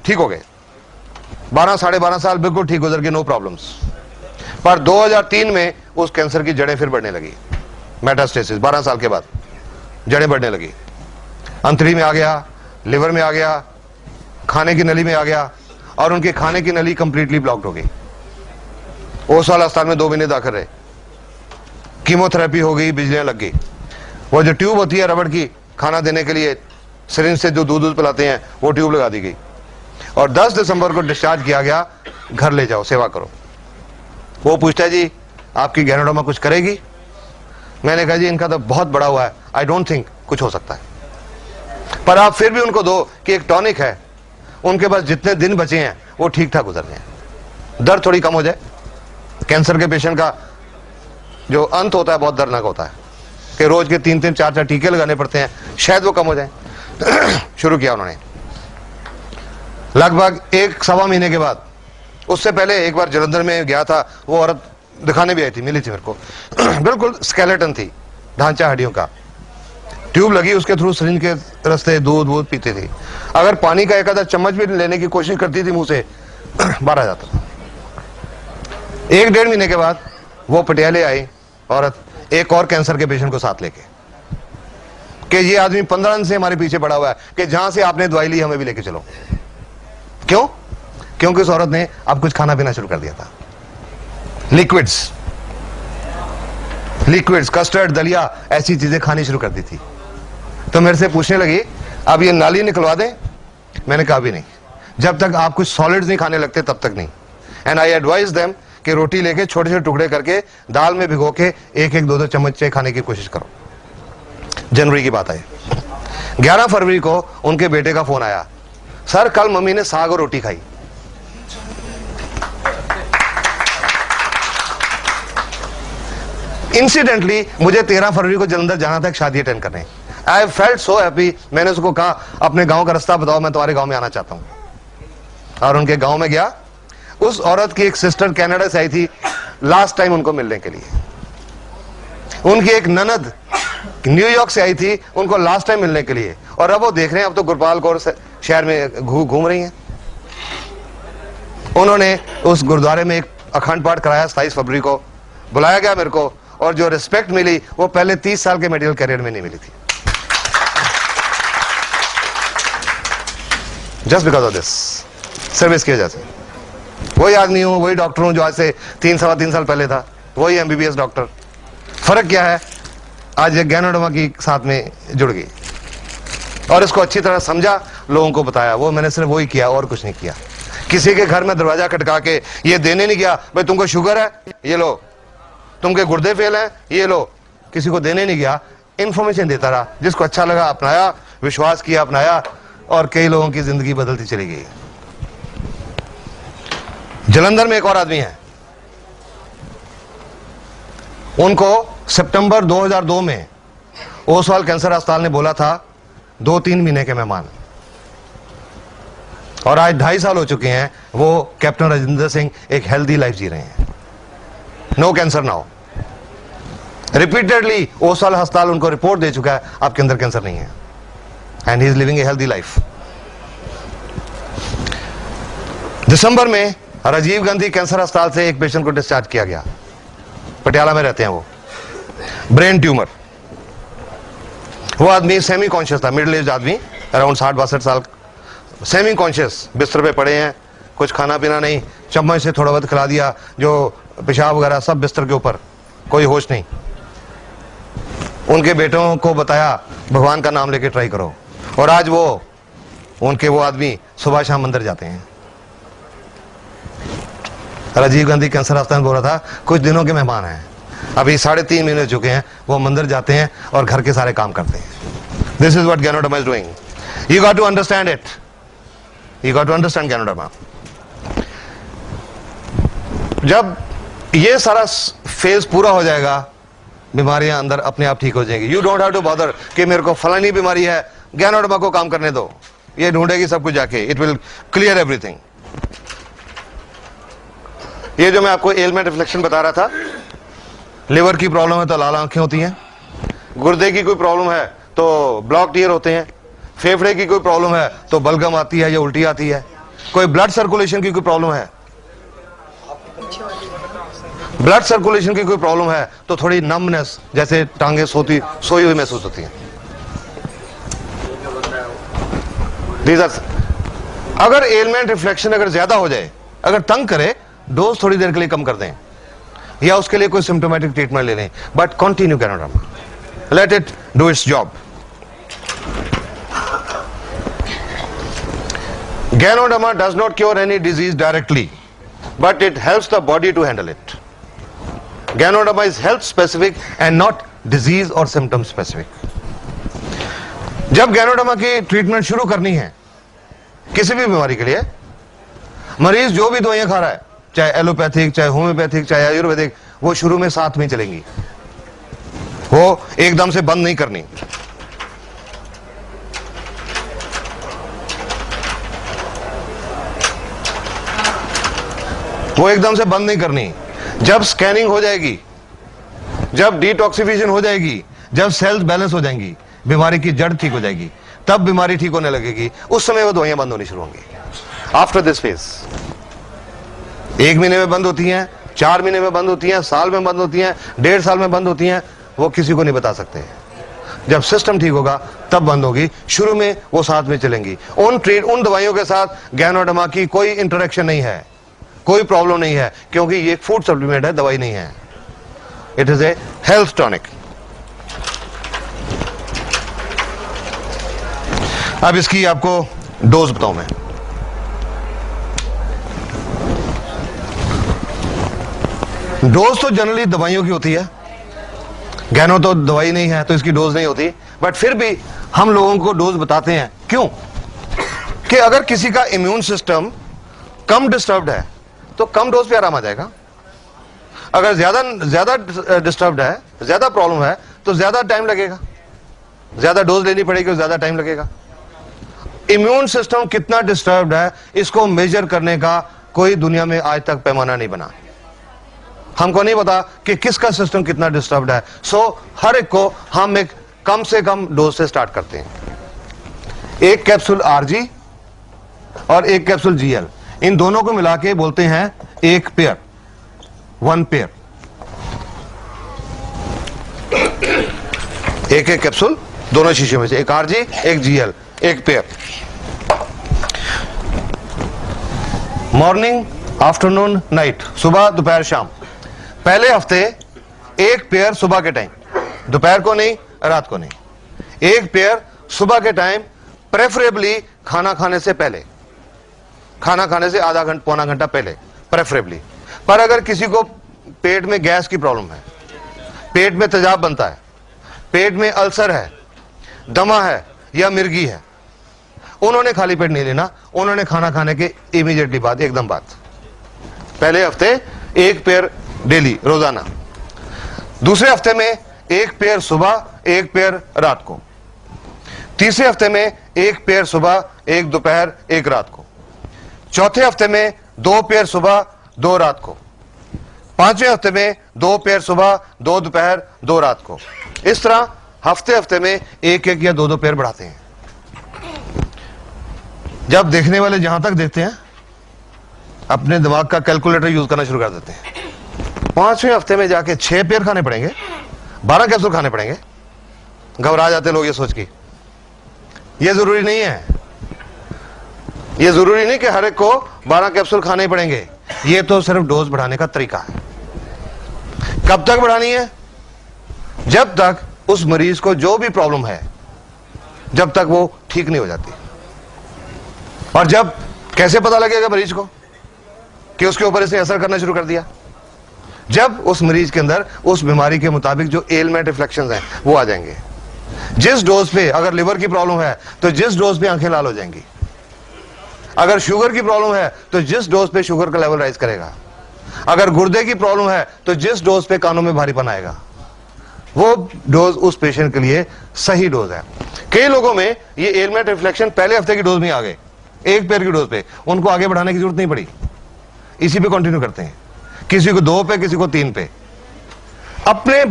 ठीक हो गए। 12 साढ़े 12 साल बिल्कुल ठीक गुजर गए, नो प्रॉब्लम्स। पर 2003 में उस कैंसर की जड़ें फिर बढ़ने लगी, मेटास्टेसिस। 12 साल के बाद जड़ें बढ़ने लगी, अंतड़ी में आ गया, लिवर में आ गया, खाने की नली में आ गया, और उनके खाने की नली कंप्लीटली ब्लॉक्ड हो गई। ओसवाल अस्पताल में 2 महीने दाखिल रहे, कीमोथेरेपी हो गई, बिजलियां लग गई। वो जो ट्यूब होती है रबड़ की, खाना देने के लिए सिरिंज से जो दूध पिलाते हैं, वो ट्यूब लगा दी गई और 10 दिसंबर को डिस्चार्ज किया गया, घर ले जाओ, सेवा करो। वो पूछता है जी आपकी गैनोडर्मा कुछ करेगी? मैंने कहा जी इनका तो बहुत बड़ा हुआ है, आई डोंट थिंक कुछ हो सकता है, पर आप फिर भी उनको दो कि एक टॉनिक है, उनके पास जितने दिन बचे हैं वो ठीक ठाक गुजर जाए, दर्द थोड़ी कम हो जाए। कैंसर के पेशेंट का जो अंत होता है बहुत दर्दनाक होता है कि रोज के 3-3 4-4 टीके लगाने पड़ते हैं, शायद वो कम हो जाए। शुरू किया उन्होंने लगभग 1-1.25 महीने के बाद। उससे पहले एक बार जलंधर में गया था, वो औरत दिखाने भी आई थी, मिली थी मेरे को। बिल्कुल स्केलेटन थी, ढांचा हड्डियों का, ट्यूब लगी, उसके थ्रू सिरिंज के रास्ते दूध पीती थी। अगर पानी का एक आधा चम्मच भी लेने की कोशिश करती थी मुंह से, बाहर आ जाता था। 1-1.5 महीने के बाद वो पटियाले आई औरत, एक और कैंसर के पेशेंट को साथ लेके, कि ये आदमी 15 दिन से हमारे पीछे पड़ा हुआ है कि जहां से आपने दवाई ली हमें भी लेके चलो। क्यों? क्योंकि उस औरत ने अब कुछ खाना पीना शुरू कर दिया था, लिक्विड्स, कस्टर्ड, दलिया, ऐसी चीजें खानी शुरू कर दी थी। तो मेरे से पूछने लगी अब ये नाली निकलवा दें? मैंने कहा भी नहीं, जब तक आप कुछ सॉलिड्स नहीं खाने लगते तब तक नहीं। एंड आई एडवाइज देम कि रोटी लेके छोटे छोटे टुकड़े करके दाल में भिगो के 1-1, 2-2 चम्मच खाने की कोशिश करो। जनवरी की बात है, 11 फरवरी को उनके बेटे का फोन आया, सर कल मम्मी ने साग और रोटी खाई। इंसिडेंटली मुझे 13 फरवरी को जलंधर जाना था एक शादी अटेंड करने। I felt so happy. मैंने उसको कहा अपने गांव का रास्ता बताओ, मैं तुम्हारे गांव में आना चाहता हूं। और उनके गांव में गया। उस औरत की एक सिस्टर कनाडा से आई थी लास्ट टाइम उनको मिलने के लिए। उनकी एक ननद न्यूयॉर्क से आई थी उनको लास्ट टाइम मिलने के लिए। और अब वो देख रहे हैं, अब तो गुरपाल कौर शहर में घूम रही हैं। उन्होंने उस गुरुद्वारे में एक अखंड पाठ कराया। 27 फरवरी को बुलाया गया मेरे को, और जो रिस्पेक्ट मिली वो पहले 30 साल के मेडिकल करियर में नहीं मिली थी। Just because of this service की वजह से। वही आदमी हूं, वही डॉक्टर हूं जो आज से 3-3.25 साल पहले था, वही MBBS डॉक्टर। फर्क क्या है, आज ये गैनोडर्मा की साथ में जुड़ गई और इसको अच्छी तरह समझा, लोगों को बताया। वो मैंने सिर्फ वही किया और कुछ नहीं किया। किसी के घर में दरवाजा खटका के ये देने नहीं गया भाई तुमको शुगर है ये लो, तुमके गुर्दे फेल है ये लो, किसी को देने नहीं गया। इंफॉर्मेशन देता रहा, जिसको अच्छा लगा अपनाया, विश्वास किया अपनाया, और कई लोगों की जिंदगी बदलती चली गई। जलंधर में एक और आदमी है, उनको सितंबर 2002 में ओसवाल कैंसर अस्पताल ने बोला था 2-3 महीने के मेहमान, और आज 2.5 साल हो चुके हैं वो कैप्टन राजेंद्र सिंह एक हेल्दी लाइफ जी रहे हैं। No cancer now. रिपीटेडली ओसाल अस्पताल उनको रिपोर्ट दे चुका है आपके अंदर कैंसर नहीं है, and he is living a healthy life. दिसंबर में राजीव गांधी कैंसर अस्पताल से एक पेशेंट को डिस्चार्ज किया गया, पटियाला में रहते हैं वो, ब्रेन ट्यूमर। वो आदमी सेमी कॉन्शियस था, मिडिल एज आदमी, अराउंड 60-62 साल, सेमी कॉन्शियस, बिस्तर पे पड़े हैं, कुछ खाना पीना नहीं, चम्मच से थोड़ा बहुत खिला दिया, जो पेशाब वगैरह सब बिस्तर के ऊपर, कोई होश नहीं। उनके बेटों को बताया भगवान का नाम लेके ट्राई करो, और आज वो आदमी सुबह शाम मंदिर जाते हैं। राजीव गांधी कैंसर अस्पताल बोल रहा था कुछ दिनों के मेहमान हैं, अभी 3.5 महीने हो चुके हैं, वो मंदिर जाते हैं और घर के सारे काम करते हैं। This is what ganoderma is doing. You got to understand it, you got to understand ganoderma. जब ये सारा फेज पूरा हो जाएगा, बीमारियां अंदर अपने आप ठीक हो जाएंगी। You don't have to bother कि मेरे को फलानी बीमारी है, गैनोडर्मा को काम करने दो, ये ढूंढेगी सब कुछ जाके, इट विल क्लियर एवरीथिंग। ये जो मैं आपको एलमेंट रिफ्लेक्शन बता रहा था, लिवर की प्रॉब्लम है तो लाल आंखें होती हैं, गुर्दे की कोई प्रॉब्लम है तो ब्लॉक टीयर होते हैं, फेफड़े की कोई प्रॉब्लम है तो बलगम आती है या उल्टी आती है, कोई ब्लड सर्कुलेशन की कोई प्रॉब्लम है, ब्लड सर्कुलेशन की कोई प्रॉब्लम है तो थोड़ी नमनेस, जैसे टांगे सोई हुई महसूस होती हैं। अगर एलमेंट रिफ्लेक्शन अगर ज्यादा हो जाए, अगर तंग करे, डोज थोड़ी देर के लिए कम कर दें या उसके लिए कोई सिम्टोमेटिक ट्रीटमेंट ले लें, but continue ganoderma, let it do it's job. Ganoderma does not cure any disease directly, but it helps the body to handle it. Ganoderma is health specific and not disease or symptom specific. जब ganoderma की treatment शुरू करनी है किसी भी बीमारी के लिए, मरीज जो भी दवाइयां खा रहा है, चाहे एलोपैथिक, चाहे होम्योपैथिक, चाहे आयुर्वेदिक, वो शुरू में साथ में चलेंगी, वो एकदम से बंद नहीं करनी। वो एकदम से बंद नहीं करनी। जब स्कैनिंग हो जाएगी, जब डिटॉक्सिफिकेशन हो जाएगी, जब सेल्स बैलेंस हो जाएंगी, बीमारी की जड़ ठीक हो जाएगी, तब बीमारी ठीक होने लगेगी, उस समय वो दवाइयां बंद होनी शुरू होंगी। आफ्टर दिस फेज 1 महीने में बंद होती हैं, 4 महीने में बंद होती हैं, साल में बंद होती हैं, 1.5 साल में बंद होती हैं, वो किसी को नहीं बता सकते। जब सिस्टम ठीक होगा तब बंद होगी, शुरू में वो साथ में चलेंगी। उन दवाइयों के साथ गैनोडर्मा की कोई इंटरेक्शन नहीं है, कोई प्रॉब्लम नहीं है, क्योंकि ये फूड सप्लीमेंट है, दवाई नहीं है। It is a health tonic. अब इसकी आपको डोज बताऊं मैं। डोज तो जनरली दवाइयों की होती है, गैनो तो दवाई नहीं है तो इसकी डोज नहीं होती, बट फिर भी हम लोगों को डोज बताते हैं। क्यों? कि अगर किसी का इम्यून सिस्टम कम डिस्टर्ब्ड है तो कम डोज पे आराम आ जाएगा, अगर ज्यादा डिस्टर्ब्ड है, ज्यादा प्रॉब्लम है, तो ज्यादा टाइम लगेगा, ज्यादा डोज लेनी पड़ेगी, ज्यादा टाइम लगेगा। इम्यून सिस्टम कितना डिस्टर्ब्ड है, इसको मेजर करने का कोई दुनिया में आज तक पैमाना नहीं बना। हमको नहीं पता कि किसका सिस्टम कितना डिस्टर्ब्ड है, सो हर एक को हम एक कम से कम डोज से स्टार्ट करते हैं। 1 कैप्सूल आरजी और 1 कैप्सूल जीएल, इन दोनों को मिला के बोलते हैं 1 पेयर, 1 पेयर। 1 कैप्सूल दोनों शीशे में से, 1 RG 1 GL, 1 pair. Morning, afternoon, night, सुबह दोपहर शाम। पहले हफ्ते 1 पेयर सुबह के टाइम, दोपहर को नहीं, रात को नहीं। 1 पेयर सुबह के टाइम, प्रेफरेबली खाना खाने से पहले, खाना खाने से आधा घंटा पौना घंटा पहले प्रेफरेबली। पर अगर किसी को पेट में गैस की प्रॉब्लम है, पेट में तेजाब बनता है, पेट में अल्सर है, दमा है या मिर्गी है, उन्होंने खाली पेट नहीं लेना, उन्होंने खाना खाने के इमीडिएटली बाद, एकदम बाद। पहले हफ्ते 1 पेयर डेली, रोजाना। दूसरे हफ्ते में 1 पेयर सुबह, 1 पेयर रात को। तीसरे हफ्ते में 1 पेयर सुबह, 1 दोपहर, 1 रात को। चौथे हफ्ते में 2 पेयर सुबह, 2 रात को। 5वें हफ्ते में 2 पेयर सुबह, 2 दोपहर, 2 रात को। इस तरह हफ्ते में 1-1 या 2-2 पेयर बढ़ाते हैं। जब देखने वाले जहां तक देखते हैं अपने दिमाग का कैलकुलेटर यूज करना शुरू कर देते हैं। 5वें हफ्ते में जाके 6 पेयर खाने पड़ेंगे, 12 कैप्सूल खाने पड़ेंगे। घबरा जाते लोग ये सोच के। ये जरूरी नहीं है, ये जरूरी नहीं कि हर एक को 12 कैप्सूल खाने ही पड़ेंगे। ये तो सिर्फ डोज बढ़ाने का तरीका है। कब तक बढ़ानी है? जब तक उस मरीज को जो भी प्रॉब्लम है, जब तक वो ठीक नहीं हो जाती। और जब कैसे पता लगेगा मरीज को कि उसके ऊपर इसने असर करना शुरू कर दिया? जब उस मरीज के अंदर उस बीमारी के मुताबिक जो एलमेंट रिफ्लेक्शंस हैं वो आ जाएंगे। जिस डोज पे, अगर लिवर की प्रॉब्लम है तो जिस डोज पे आंखें लाल हो जाएंगी। अगर शुगर की प्रॉब्लम है तो जिस डोज पे शुगर का लेवल राइज करेगा। अगर गुर्दे की प्रॉब्लम है तो जिस डोज पे कानों में भारीपन आएगा, वो डोज उस पेशेंट के लिए सही डोज है। कई लोगों में ये एलमेंट रिफ्लेक्शन पहले हफ्ते की डोज में आ गए, 1 पेयर की डोज पे, उनको आगे बढ़ाने की जरूरत नहीं पड़ी, इसी पे कंटिन्यू करते हैं। किसी को 2 पे, किसी को 3 पे। अपने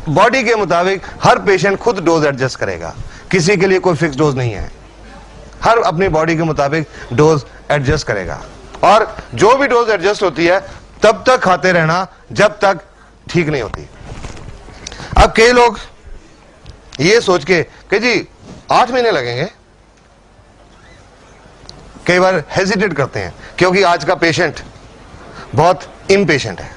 बॉडी के मुताबिक हर पेशेंट खुद डोज एडजस्ट करेगा, किसी के लिए कोई फिक्स डोज नहीं है। हर अपनी बॉडी के मुताबिक डोज एडजस्ट करेगा, और जो भी डोज एडजस्ट होती है तब तक खाते रहना जब तक ठीक नहीं होती। अब कई लोग ये सोच के कि जी 8 महीने लगेंगे, कई बार हेजिटेट करते हैं, क्योंकि आज का पेशेंट बहुत इम्पेशेंट है।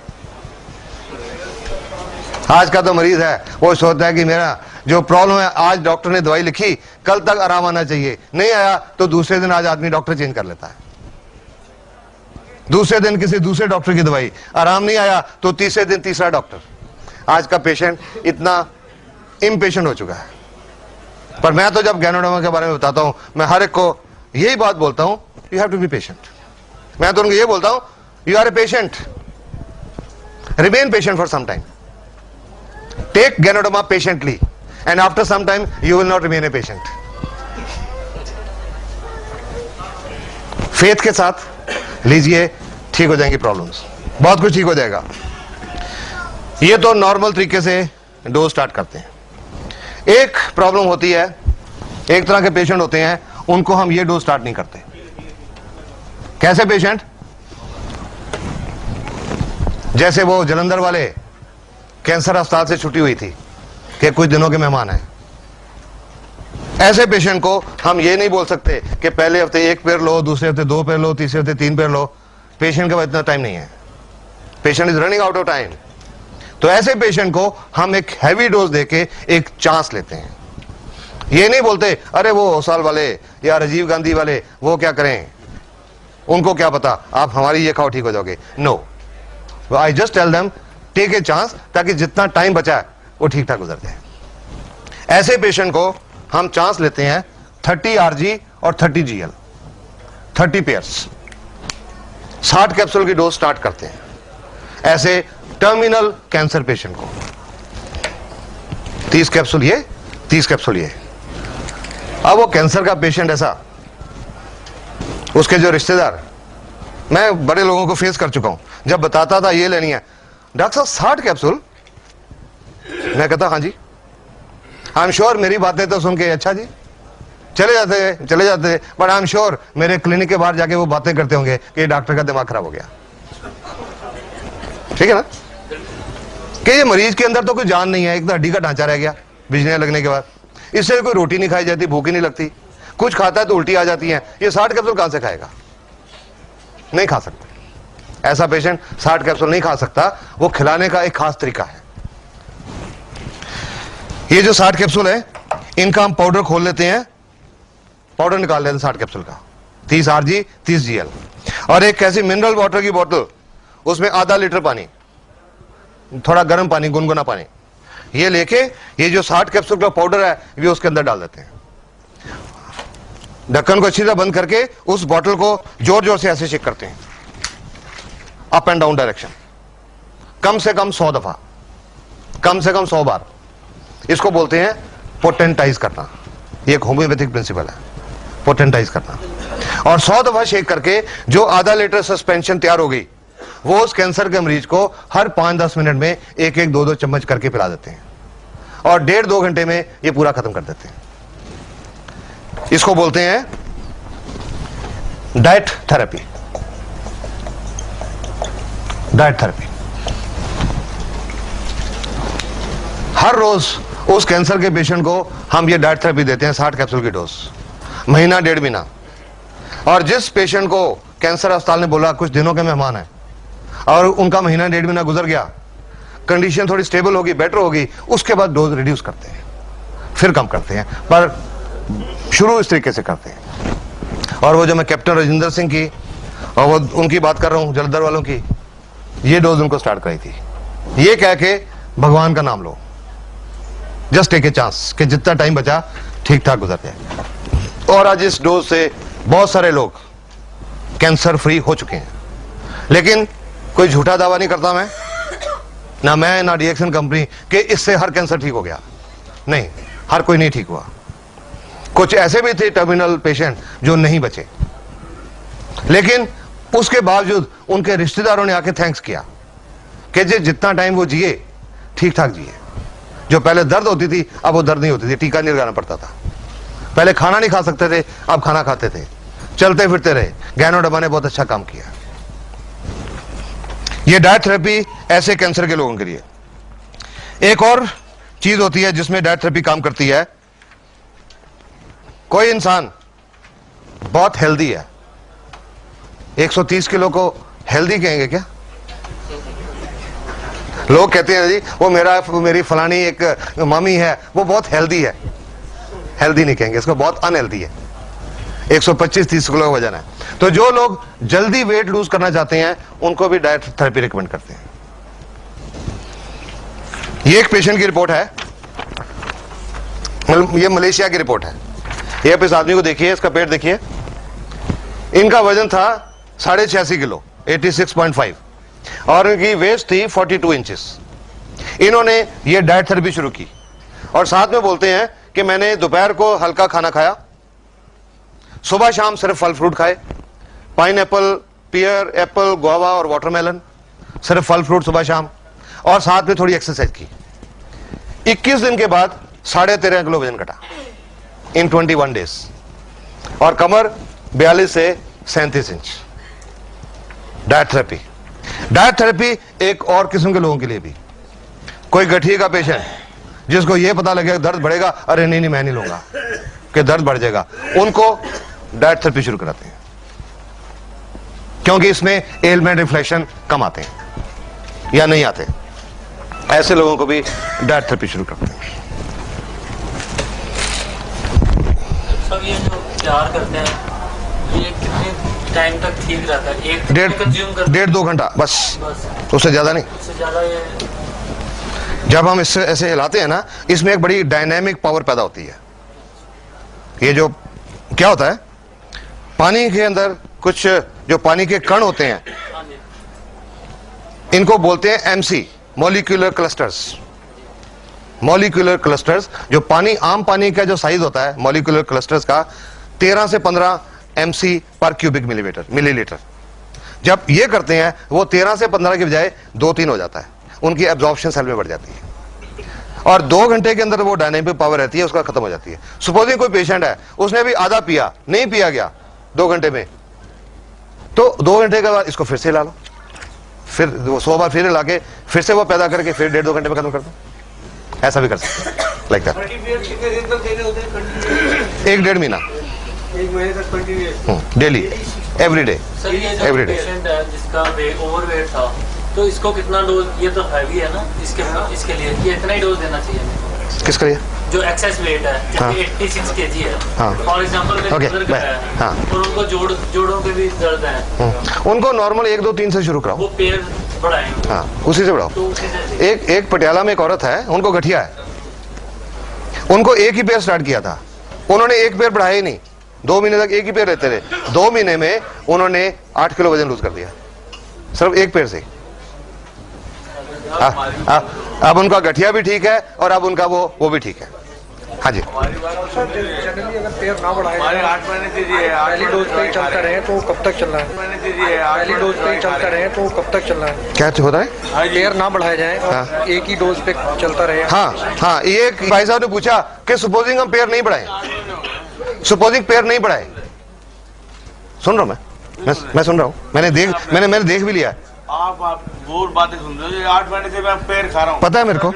आज का तो मरीज है, वो सोचता है कि मेरा जो प्रॉब्लम है, आज डॉक्टर ने दवाई लिखी, कल तक आराम आना चाहिए, नहीं आया तो दूसरे दिन आज आदमी डॉक्टर चेंज कर लेता है। दूसरे दिन किसी दूसरे डॉक्टर की दवाई, आराम नहीं आया तो तीसरे दिन तीसरा डॉक्टर। आज का पेशेंट इतना इम्पेशेंट हो चुका है। पर मैं तो जब गैनोडर्मा के बारे में बताता हूं, मैं हर एक को यही बात बोलता हूं, you have to be patient. मैं तो उनको ये बोलता हूं, you are a patient, remain patient for some time, take ganoderma patiently, and after some time you will not remain a patient. Faith के साथ लीजिए, ठीक हो जाएंगी प्रॉब्लम्स, बहुत कुछ ठीक हो जाएगा। ये तो नॉर्मल तरीके से डोज स्टार्ट करते हैं। एक प्रॉब्लम होती है, एक तरह के पेशेंट होते हैं, उनको हम ये डोज स्टार्ट नहीं करते। कैसे पेशेंट? जैसे वो जलंधर वाले कैंसर अस्पताल से छुट्टी हुई थी कि कुछ दिनों के मेहमान हैं। ऐसे पेशेंट को हम ये नहीं बोल सकते कि पहले हफ्ते 1 पेयर लो, दूसरे हफ्ते 2 पेयर लो, तीसरे हफ्ते 3 पेयर लो। पेशेंट के पास इतना टाइम नहीं है, patient is running out of time. तो ऐसे पेशेंट को हम एक हैवी डोज देके एक चांस लेते हैं। ये नहीं बोलते अरे वो होसाल वाले या राजीव गांधी वाले वो क्या करें, उनको क्या पता, आप हमारी ये खाओ ठीक हो जाओगे। No, I just tell them take a chance, ताकि जितना टाइम बचा है वो ठीक ठाक गुजर जाए। ऐसे पेशेंट को हम चांस लेते हैं 30 RG और 30 GL, 30 पेयर्स, 60 कैप्सूल की डोज स्टार्ट करते हैं ऐसे टर्मिनल कैंसर पेशेंट को। 30 कैप्सूल ये, 30 कैप्सूल ये। अब वो कैंसर का पेशेंट ऐसा, उसके जो रिश्तेदार, मैं बड़े लोगों को फेस कर चुका हूं, जब बताता था ये लेनी है, डॉक्टर साहब 60 कैप्सूल, मैं कहता हाँ जी, आई एम श्योर। मेरी बातें तो सुन के अच्छा जी चले जाते, बट आई एम श्योर मेरे क्लिनिक के बाहर जाके वो बातें करते होंगे कि डॉक्टर का दिमाग खराब हो गया। ठीक है ना, कि ये मरीज के अंदर तो कोई जान नहीं है, एक तो हड्डी का ढांचा रह गया बिजलियां लगने के बाद, इससे कोई रोटी नहीं खाई जाती, भूख ही नहीं लगती, कुछ खाता है तो उल्टी आ जाती है। ये 60 कैप्सूल कहां से खाएगा? नहीं खा सकता। ऐसा पेशेंट 60 कैप्सूल नहीं खा सकता, वो खिलाने का एक खास तरीका है। ये जो 60 कैप्सूल है, इनका हम पाउडर खोल लेते हैं, पाउडर निकाल लेते हैं 60 कैप्सूल का, 30 RG 30 GL, और एक ऐसी मिनरल वाटर की बोतल, उसमें आधा लीटर पानी, थोड़ा गर्म पानी, गुनगुना पानी, ये लेके ये जो 60 कैप्सूल का पाउडर है ये उसके अंदर डाल देते हैं। ढक्कन को अच्छी तरह बंद करके उस बोतल को जोर जोर से ऐसे शेक करते हैं, अप एंड डाउन डायरेक्शन, कम से कम 100 दफा, कम से कम 100 बार। इसको बोलते हैं पोटेंटाइज करना। ये एक होम्योपैथिक प्रिंसिपल है, पोटेंटाइज करना। और 100 दफा शेक करके जो आधा लीटर सस्पेंशन तैयार हो गई, वो उस कैंसर के मरीज को हर 5-10 मिनट में 1-2 चम्मच करके पिला देते हैं और 1.5-2 घंटे में ये पूरा खत्म कर देते हैं। इसको बोलते हैं डाइट थेरेपी। डाइट थेरेपी हर रोज उस कैंसर के पेशेंट को हम ये डाइट थेरेपी देते हैं 60 कैप्सूल की डोज, महीना 1.5 महीना। और जिस पेशेंट को कैंसर अस्पताल ने बोला कुछ दिनों के मेहमान है और उनका महीना 1.5 महीना गुजर गया, कंडीशन थोड़ी स्टेबल होगी, बेटर होगी, उसके बाद डोज रिड्यूस करते हैं, फिर कम करते हैं, पर शुरू इस तरीके से करते हैं। और वो जो मैं कैप्टन राजेंद्र सिंह की और वो उनकी बात कर रहा हूं, जलंधर वालों की, ये डोज उनको स्टार्ट कराई थी, ये कह के भगवान का नाम लो, जस्ट टेक ए चांस कि जितना टाइम बचा ठीक ठाक गुजर जाए। और आज इस डोज से बहुत सारे लोग कैंसर फ्री हो चुके हैं। लेकिन कोई झूठा दावा नहीं करता मैं ना डीएक्सन कंपनी कि इससे हर कैंसर ठीक हो गया। नहीं, हर कोई नहीं ठीक हुआ। कुछ ऐसे भी थे टर्मिनल पेशेंट जो नहीं बचे, लेकिन उसके बावजूद उनके रिश्तेदारों ने आके थैंक्स किया कि जितना टाइम वो जिए ठीक ठाक जिए। जो पहले दर्द होती थी अब वो दर्द नहीं होती थी, टीका नहीं लगाना पड़ता था। पहले खाना नहीं खा सकते थे, अब खाना खाते थे, चलते फिरते रहे। गैनो डब्बा ने बहुत अच्छा काम किया। ये डाइट थेरेपी ऐसे कैंसर के लोगों के लिए। एक और चीज होती है जिसमें डाइट थेरेपी काम करती है। कोई इंसान बहुत हेल्दी है, 130 किलो को हेल्दी कहेंगे क्या? लोग कहते हैं जी वो मेरी फलानी एक मामी है वो बहुत हेल्दी है। हेल्दी नहीं कहेंगे इसको, बहुत अनहेल्दी है। 125-30 किलो का वजन है। तो जो लोग जल्दी वेट लूज करना चाहते हैं उनको भी डाइट थेरेपी रिकमेंड करते हैं। ये एक पेशेंट की रिपोर्ट है, ये मलेशिया की रिपोर्ट है। ये आप इस आदमी को देखिए, इसका पेट देखिए। इनका वजन था 86.5 किलो, 86.5, और इनकी वेस्ट थी 42 इंचेस। इन्होंने ये डाइट थेरेपी शुरू की और साथ में बोलते हैं कि मैंने दोपहर को हल्का खाना खाया, सुबह शाम सिर्फ फल फ्रूट खाए, पाइनएप्पल, पियर, एप्पल, गुआवा और वाटरमेलन, सिर्फ फल फ्रूट सुबह शाम, और साथ में थोड़ी एक्सरसाइज की। 21 दिन के बाद 13.5 किलो वजन घटा इन 21 डेज, और कमर 42 से 37 inch. Diet therapy. Diet therapy एक और किस्म के लोगों के लिए भी। कोई गठिए का पेशेंट जिसको यह पता लगेगा दर्द बढ़ेगा, अरे नहीं मैं नहीं लूंगा कि दर्द बढ़ जाएगा, उनको डाइट थेरेपी शुरू कराते हैं, क्योंकि इसमें एलमेंट रिफ्लेक्शन कम आते हैं या नहीं आते। ऐसे लोगों को भी डाइट थेरेपी शुरू करते हैं। सब ये जो तैयार करते हैं ये कितने टाइम तक ठीक रहता है? एक 1.5-2 घंटा बस, उससे ज्यादा नहीं। उससे ज्यादा ये जब हम इससे ऐसे हिलाते हैं ना, इसमें एक बड़ी डायनेमिक पावर पैदा होती है। ये जो क्या होता है, पानी के अंदर कुछ जो पानी के कण होते हैं, इनको बोलते हैं MC, molecular clusters. Molecular clusters, जो पानी, आम पानी का जो साइज होता है मॉलिक्यूलर क्लस्टर्स का 13 से 15 एमसी पर क्यूबिक मिलीलीटर। जब ये करते हैं वो 13 से 15 के बजाय 2-3 हो जाता है, उनकी एब्जॉर्प्शन सेल में बढ़ जाती है, और 2 घंटे के अंदर वो डायनेमिक पावर रहती है उसका खत्म हो जाती है। सपोजिंग कोई पेशेंट है, उसने भी आधा पिया, नहीं पिया गया 2 घंटे में, तो 2 घंटे के बाद इसको फिर से हिला लो, फिर 100 बार फिर हिला के फिर से वो पैदा करके फिर 1.5-2 घंटे में खत्म कर दो। ऐसा भी कर सकते हैं, लाइक दैट। 1-1.5 महीना, 1 महीने तक continuous, daily, every day. Sir ये जो Every day. पेशेंट है जिसका ओवरवेट था, तो इसको कितना डोज, ये तो हैवी है ना, इसके लिए ये इतना ही डोज देना चाहिए? किसके लिए? जो एक्सेस वेट है, हाँ। जैसे 86 केजी है, हाँ। फॉर एग्जांपल मेरे Okay, ब्रदर का है, हाँ। और उनको जोड़ों के भी दर्द है, उनको नॉर्मल 1-2-3 से शुरू कराओ। वो पैर बढ़ाएंगे, हाँ, उसी से बढ़ाओ। तो उसी से एक पटियाला में एक औरत है, उनको गठिया है, उनको एक ही पैर स्टार्ट किया था, उन्होंने एक पैर बढ़ाया ही नहीं, 2 महीने तक एक ही पैर रहते रहे। 2 महीने में उन्होंने 8 किलो वजन लूज कर दिया, सिर्फ एक पैर से। अब उनका गठिया भी ठीक है और अब उनका वो भी ठीक है। हाँ जी, सर जनरली अगर पेयर ना बढ़ाए पहली डोज पे ही चलता रहे तो कब तक चलना है? पहली डोज पे ही चलता रहे तो कब तक चलना है? क्या होता है? पेयर ना बढ़ाए जाए और एक ही डोज पे चलता रहे। हाँ, ये भाई साहब ने पूछा कि सपोजिंग हम पेयर नहीं बढ़ाएं, सपोजिंग पेयर नहीं बढ़ाए, सुन रहा हूं मैं सुन रहा हूं, मैंने देख भी लिया। आप बहुत बातें सुन रहे हो, 8 महीने से मैं पेड़ खा रहा हूँ, पता है मेरे को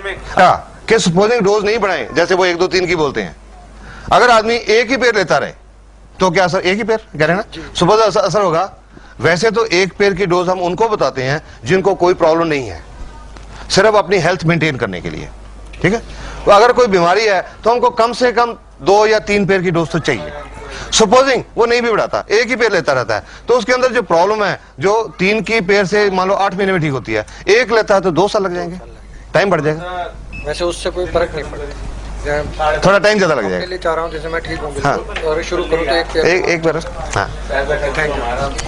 कि सपोजिंग डोज नहीं बढ़ाएं, जैसे वो 1 2 3 की बोलते हैं। अगर आदमी एक ही पेड़ लेता रहे तो क्या असर, एक ही पेड़ कह रहे हैं ना, सपोज असर होगा। वैसे तो एक पेड़ की डोज हम उनको बताते हैं जिनको कोई प्रॉब्लम नहीं है, सिर्फ अपनी हेल्थ मेंटेन करने के लिए, ठीक है। तो अगर कोई बीमारी है तो हमको कम से कम 2 या 3 पेड़ की डोज तो चाहिए। सपोजिंग वो नहीं भी बढ़ाता, एक ही पेड़ लेता रहता है, तो उसके अंदर जो प्रॉब्लम है, जो 3 की पेड़ से मान लो 8 महीने में ठीक होती है, एक लेता है तो 2 साल लग जाएंगे, टाइम बढ़ जाएगा। वैसे उससे कोई फर्क नहीं पड़ता, थोड़ा टाइम ज्यादा लग जाएगा। लिए चाह रहा हूँ जैसे मैं ठीक हूँ बिल्कुल, और शुरू करूँ तो एक पेयर। एक बार, हाँ,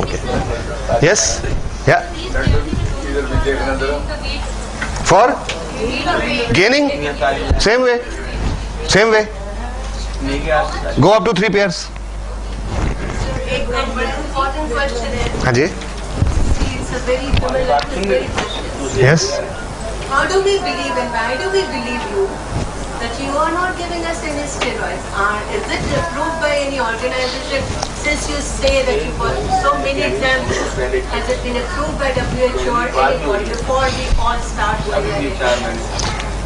ओके, यस, या for gaining same way go up to 3 pairs. एक बड़ा इम्पोर्टेंट क्वेश्चन है। हाँ जी, It's a very similar. Yes, How do we believe and why do we believe you that you are not giving us any steroids? Is it approved by any organization? Since you say that you got so many examples, has it been approved by WHO or anybody before we all start going ahead?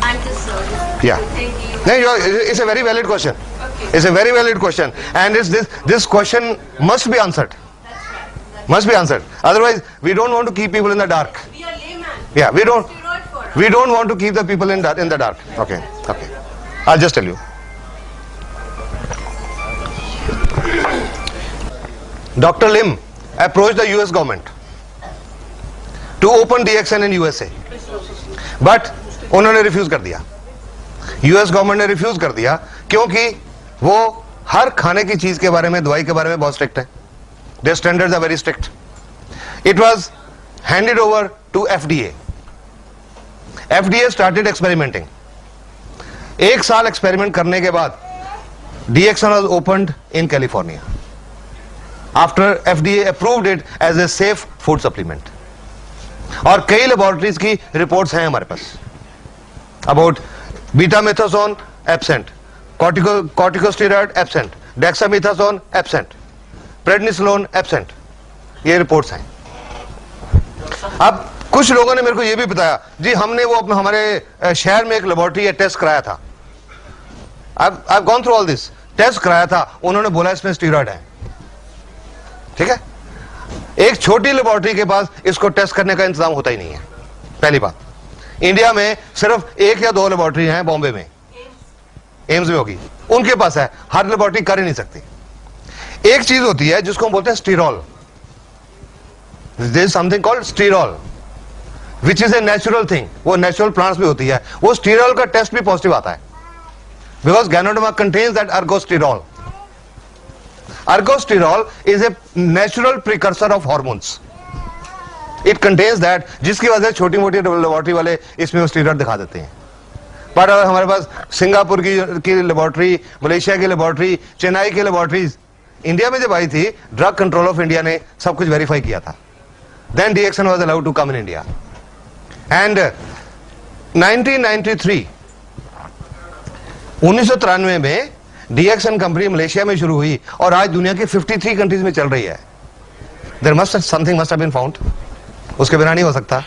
I'm just sorry. Yeah. Thank you. no, it's a very valid question. Okay. It's a very valid question, and this question must be answered. Must be answered. Otherwise, we don't want to keep people in the dark. We are layman. Yeah, we don't. Steroid for us. We don't want to keep the people in the dark. Okay. I'll just tell you. Dr. Lim approached the US government to open DXN in USA, but उन्होंने refuse कर दिया। US government ने refuse कर दिया क्योंकि वो हर खाने की चीज के बारे में, दवाई के बारे में बहुत स्ट्रिक्ट है। Their standards are very strict. It was handed over to FDA. FDA started experimenting. 1 साल एक्सपेरिमेंट करने के बाद DXN was opened in California. After FDA approved it as a safe food supplement. और कई लेबोरेटरीज की reports हैं हमारे पास about betamethasone absent, corticosteroid absent, dexamethasone absent, prednisolone absent, ये रिपोर्ट्स हैं। अब कुछ लोगों ने मेरे को ये भी बताया जी हमने वो हमारे शहर में एक लेबोरेटरी टेस्ट कराया था, I've gone through all this, test कराया था, उन्होंने बोला इसमें स्टीरॉइड है। ठीक है, एक छोटी लेबोरेटरी के पास इसको टेस्ट करने का इंतजाम होता ही नहीं है। पहली बात, इंडिया में सिर्फ 1 या 2 लेबोरेटरी हैं, बॉम्बे में एम्स में होगी, उनके पास है, हर लेबोरेटरी कर ही नहीं सकती। एक चीज होती है जिसको हम बोलते हैं sterol, there is something called sterol which is a natural thing, वो नेचुरल प्लांट्स में होती है। वो स्टीरॉल का टेस्ट भी पॉजिटिव आता है because ganoderma contains that ergosterol. Ergosterol is a natural precursor of hormones. It contains that, जिसकी वजह से छोटी मोटी लेबोरेटरी वाले इसमें वो स्टीरॉइड दिखा देते हैं। पर अगर हमारे पास सिंगापुर की लेबोरेटरी, मलेशिया की लेबोरेटरी, चेन्नई की लेबोरेटरीज इंडिया में जब आई थी, ड्रग कंट्रोल ऑफ इंडिया ने सब कुछ वेरीफाई किया था। Then DXN was allowed to come in India. And 1993 1993 में DXN कंपनी मलेशिया में शुरू हुई और आज दुनिया के 53 कंट्रीज में चल रही है। There must have been found, उसके बिना नहीं हो सकता।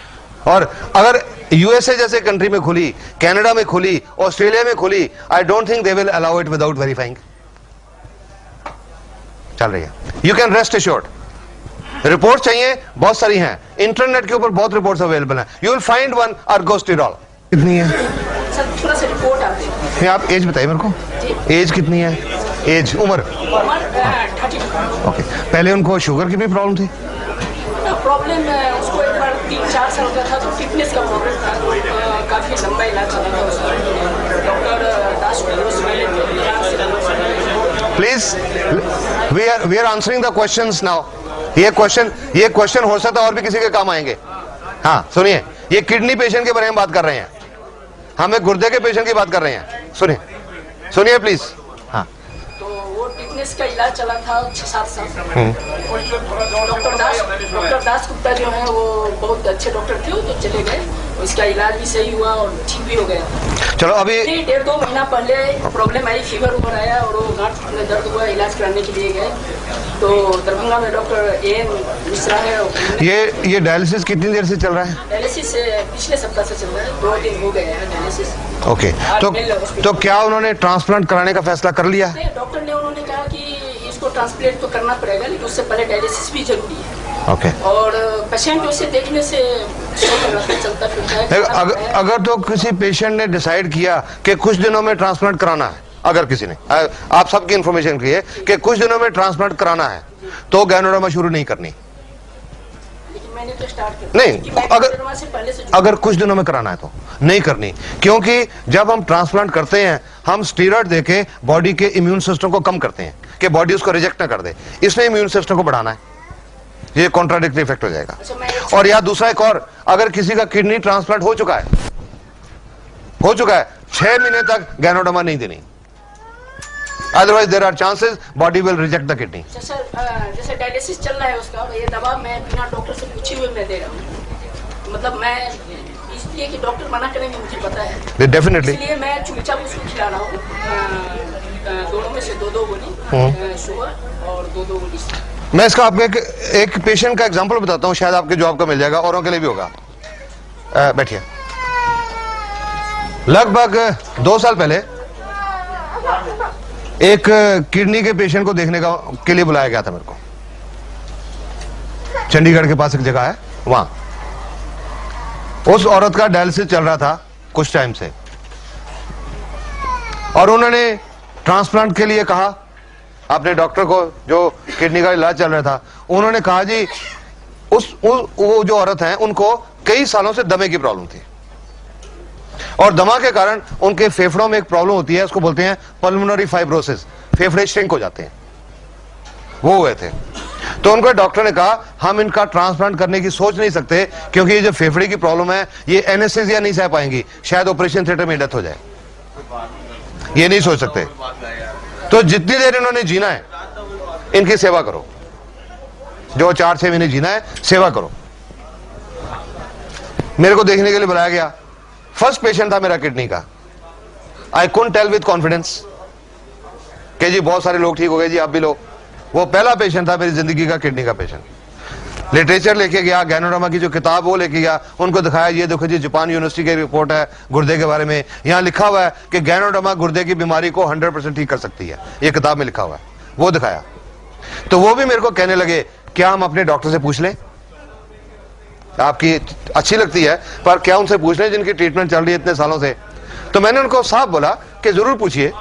और अगर यूएसए जैसे कंट्री में खुली, कनाडा में खुली, ऑस्ट्रेलिया में खुली, I don't think they will allow it without verifying. चल रही है, you can rest assured. Report चाहिए, बहुत सारी हैं, इंटरनेट के ऊपर बहुत रिपोर्ट्स अवेलेबल हैं। You will find one ergosterol. कितनी है सर? थोड़ा सा रिपोर्ट आती है। आप एज बताइए मेरे को, एज कितनी है? एज, उम्र? 32। ओके, पहले उनको शुगर की भी प्रॉब्लम थी? प्रॉब्लम उसको एक बार 3-4 साल का था तो फिटनेस का प्रॉब्लम था, तो काफ़ी लंबा इलाज चला था उसका। Doctor Das please, we are answering the questions now. ये क्वेश्चन हो सकता है और भी किसी के काम आएंगे। हाँ सुनिए, ये किडनी पेशेंट के बारे में बात कर रहे हैं, हम एक गुर्दे के पेशेंट की बात कर रहे हैं। सुनिए प्लीज। हाँ, तो वो टिटनेस का इलाज चला था 6-7 साल। डॉक्टर दास गुप्ता जो है वो बहुत अच्छे डॉक्टर थे, वो तो चले गए, इसका इलाज भी सही हुआ और ठीक भी हो गया। चलो अभी 1.5-2 महीना पहले प्रॉब्लम आई, फीवर उभर आया और वो गांठ में दर्द हुआ, इलाज कराने के लिए गए तो दरभंगा में डॉक्टर AM मिश्रा है। ये डायलिसिस कितनी देर से चल रहा है? डायलिसिस पिछले सप्ताह से चल रहा है, 2 दिन हो गए हैं डायलिसिस। ओके, तो क्या उन्होंने ट्रांसप्लांट कराने का फैसला कर लिया? डॉक्टर ने उन्होंने कहा कि इसको ट्रांसप्लांट तो करना पड़ेगा, लेकिन उससे पहले डायलिसिस भी जरूरी है। ओके, और पेशेंट उसे देखने से चलता फिरता है। अगर तो किसी पेशेंट ने डिसाइड किया कि कुछ दिनों में ट्रांसप्लांट कराना है, अगर किसी ने, आप सबकी इंफॉर्मेशन की है कि कुछ दिनों में ट्रांसप्लांट कराना है, तो गैनोडर्मा शुरू नहीं करनी। लेकिन मैंने तो स्टार्ट कर नहीं, अगर कुछ दिनों में कराना है तो नहीं करनी, क्योंकि जब हम ट्रांसप्लांट करते हैं हम स्टीरॉयड देके बॉडी के इम्यून सिस्टम को कम करते हैं कि बॉडी उसको रिजेक्ट ना कर दे, इसने इम्यून सिस्टम को बढ़ाना है, ये कॉन्ट्राडिक्टरी इफेक्ट हो जाएगा। और या दूसरा एक और, अगर किसी का किडनी ट्रांसप्लांट हो चुका है 6 महीने तक गैनोडर्मा नहीं देनी, otherwise there are chances body will reject the kidney. जैसे डायलिसिस चल रहा है उसका, ये दवा मैं बिना डॉक्टर से पूछे हुए मैं दे रहा हूँ, मतलब मैं इसलिए कि डॉक्टर मना करेंगे मुझे पता है, डेफिनेटली, इसलिए मैं चुपचाप उसको खिला रहा हूँ। दोनों में से 2-2 गोली सुबह और 2-2 गोली। मैं इसका आपको एक पेशेंट का एग्जांपल बताता हूं, शायद आपके जॉब का मिल जाएगा, औरों के लिए भी होगा। बैठिए। लगभग 2 साल पहले एक किडनी के पेशेंट को देखने के लिए बुलाया गया था मेरे को। चंडीगढ़ के पास एक जगह है, वहां उस औरत का डायलिसिस चल रहा था कुछ टाइम से, और उन्होंने ट्रांसप्लांट के लिए कहा अपने डॉक्टर को, जो किडनी का इलाज चल रहा था। उन्होंने कहा जी वो जो औरत है उनको कई सालों से दमे की प्रॉब्लम थी, और दमा के कारण उनके फेफड़ों में एक प्रॉब्लम होती है, उसको बोलते हैं पल्मोनरी फाइब्रोसिस, फेफड़े श्रिंक हो जाते हैं, वो हुए थे। तो उनको डॉक्टर ने कहा हम इनका ट्रांसप्लांट करने की सोच नहीं सकते, क्योंकि ये जो फेफड़े की प्रॉब्लम है ये एनेस्थीसिया नहीं सह पाएंगी, शायद ऑपरेशन थिएटर में डेथ हो जाए, ये नहीं सोच सकते। तो जितनी देर इन्होंने जीना है इनकी सेवा करो, जो 4-6 महीने जीना है सेवा करो। मेरे को देखने के लिए बुलाया गया, फर्स्ट पेशेंट था मेरा किडनी का। I couldn't tell with confidence कि जी बहुत सारे लोग ठीक हो गए जी, आप भी लो। वो पहला पेशेंट था मेरी जिंदगी का किडनी का पेशेंट। लिटरेचर लेके गया, गैनोडर्मा की जो किताब वो लेके गया, उनको दिखाया ये देखो जी जापान यूनिवर्सिटी की रिपोर्ट है गुर्दे के बारे में, यहाँ लिखा हुआ है कि गैनोडर्मा गुर्दे की बीमारी को 100% ठीक कर सकती है, ये किताब में लिखा हुआ है। वो दिखाया तो वो भी मेरे को कहने लगे क्या हम अपने डॉक्टर से पूछ लें, आपकी अच्छी लगती है पर क्या उनसे पूछ लें जिनकी ट्रीटमेंट चल रही है इतने सालों से। तो मैंने उनको साफ बोला कि जरूर पूछिए,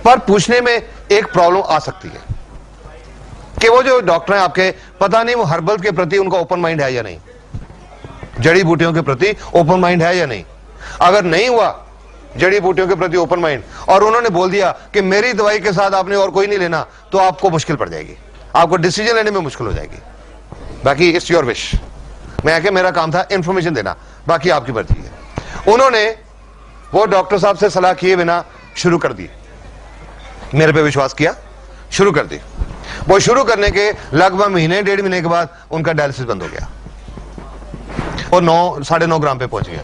पर पूछने में एक प्रॉब्लम आ सकती है कि वो जो डॉक्टर हैं आपके, पता नहीं वो हर्बल के प्रति उनका ओपन माइंड है या नहीं, जड़ी बूटियों के प्रति ओपन माइंड है या नहीं। अगर नहीं हुआ जड़ी बूटियों के प्रति ओपन माइंड, और उन्होंने बोल दिया कि मेरी दवाई के साथ आपने और कोई नहीं लेना, तो आपको मुश्किल पड़ जाएगी, आपको डिसीजन लेने में मुश्किल हो जाएगी। बाकी इट्स योर विश, मैं आके मेरा काम था इंफॉर्मेशन देना, बाकी आपकी मर्जी है। उन्होंने वो डॉक्टर साहब से सलाह किए बिना शुरू कर दी, मेरे पे विश्वास किया, शुरू कर दी। वो शुरू करने के लगभग महीने 1.5 महीने के बाद उनका डायलिसिस बंद हो गया और 9-9.5 ग्राम पे पहुंच गया।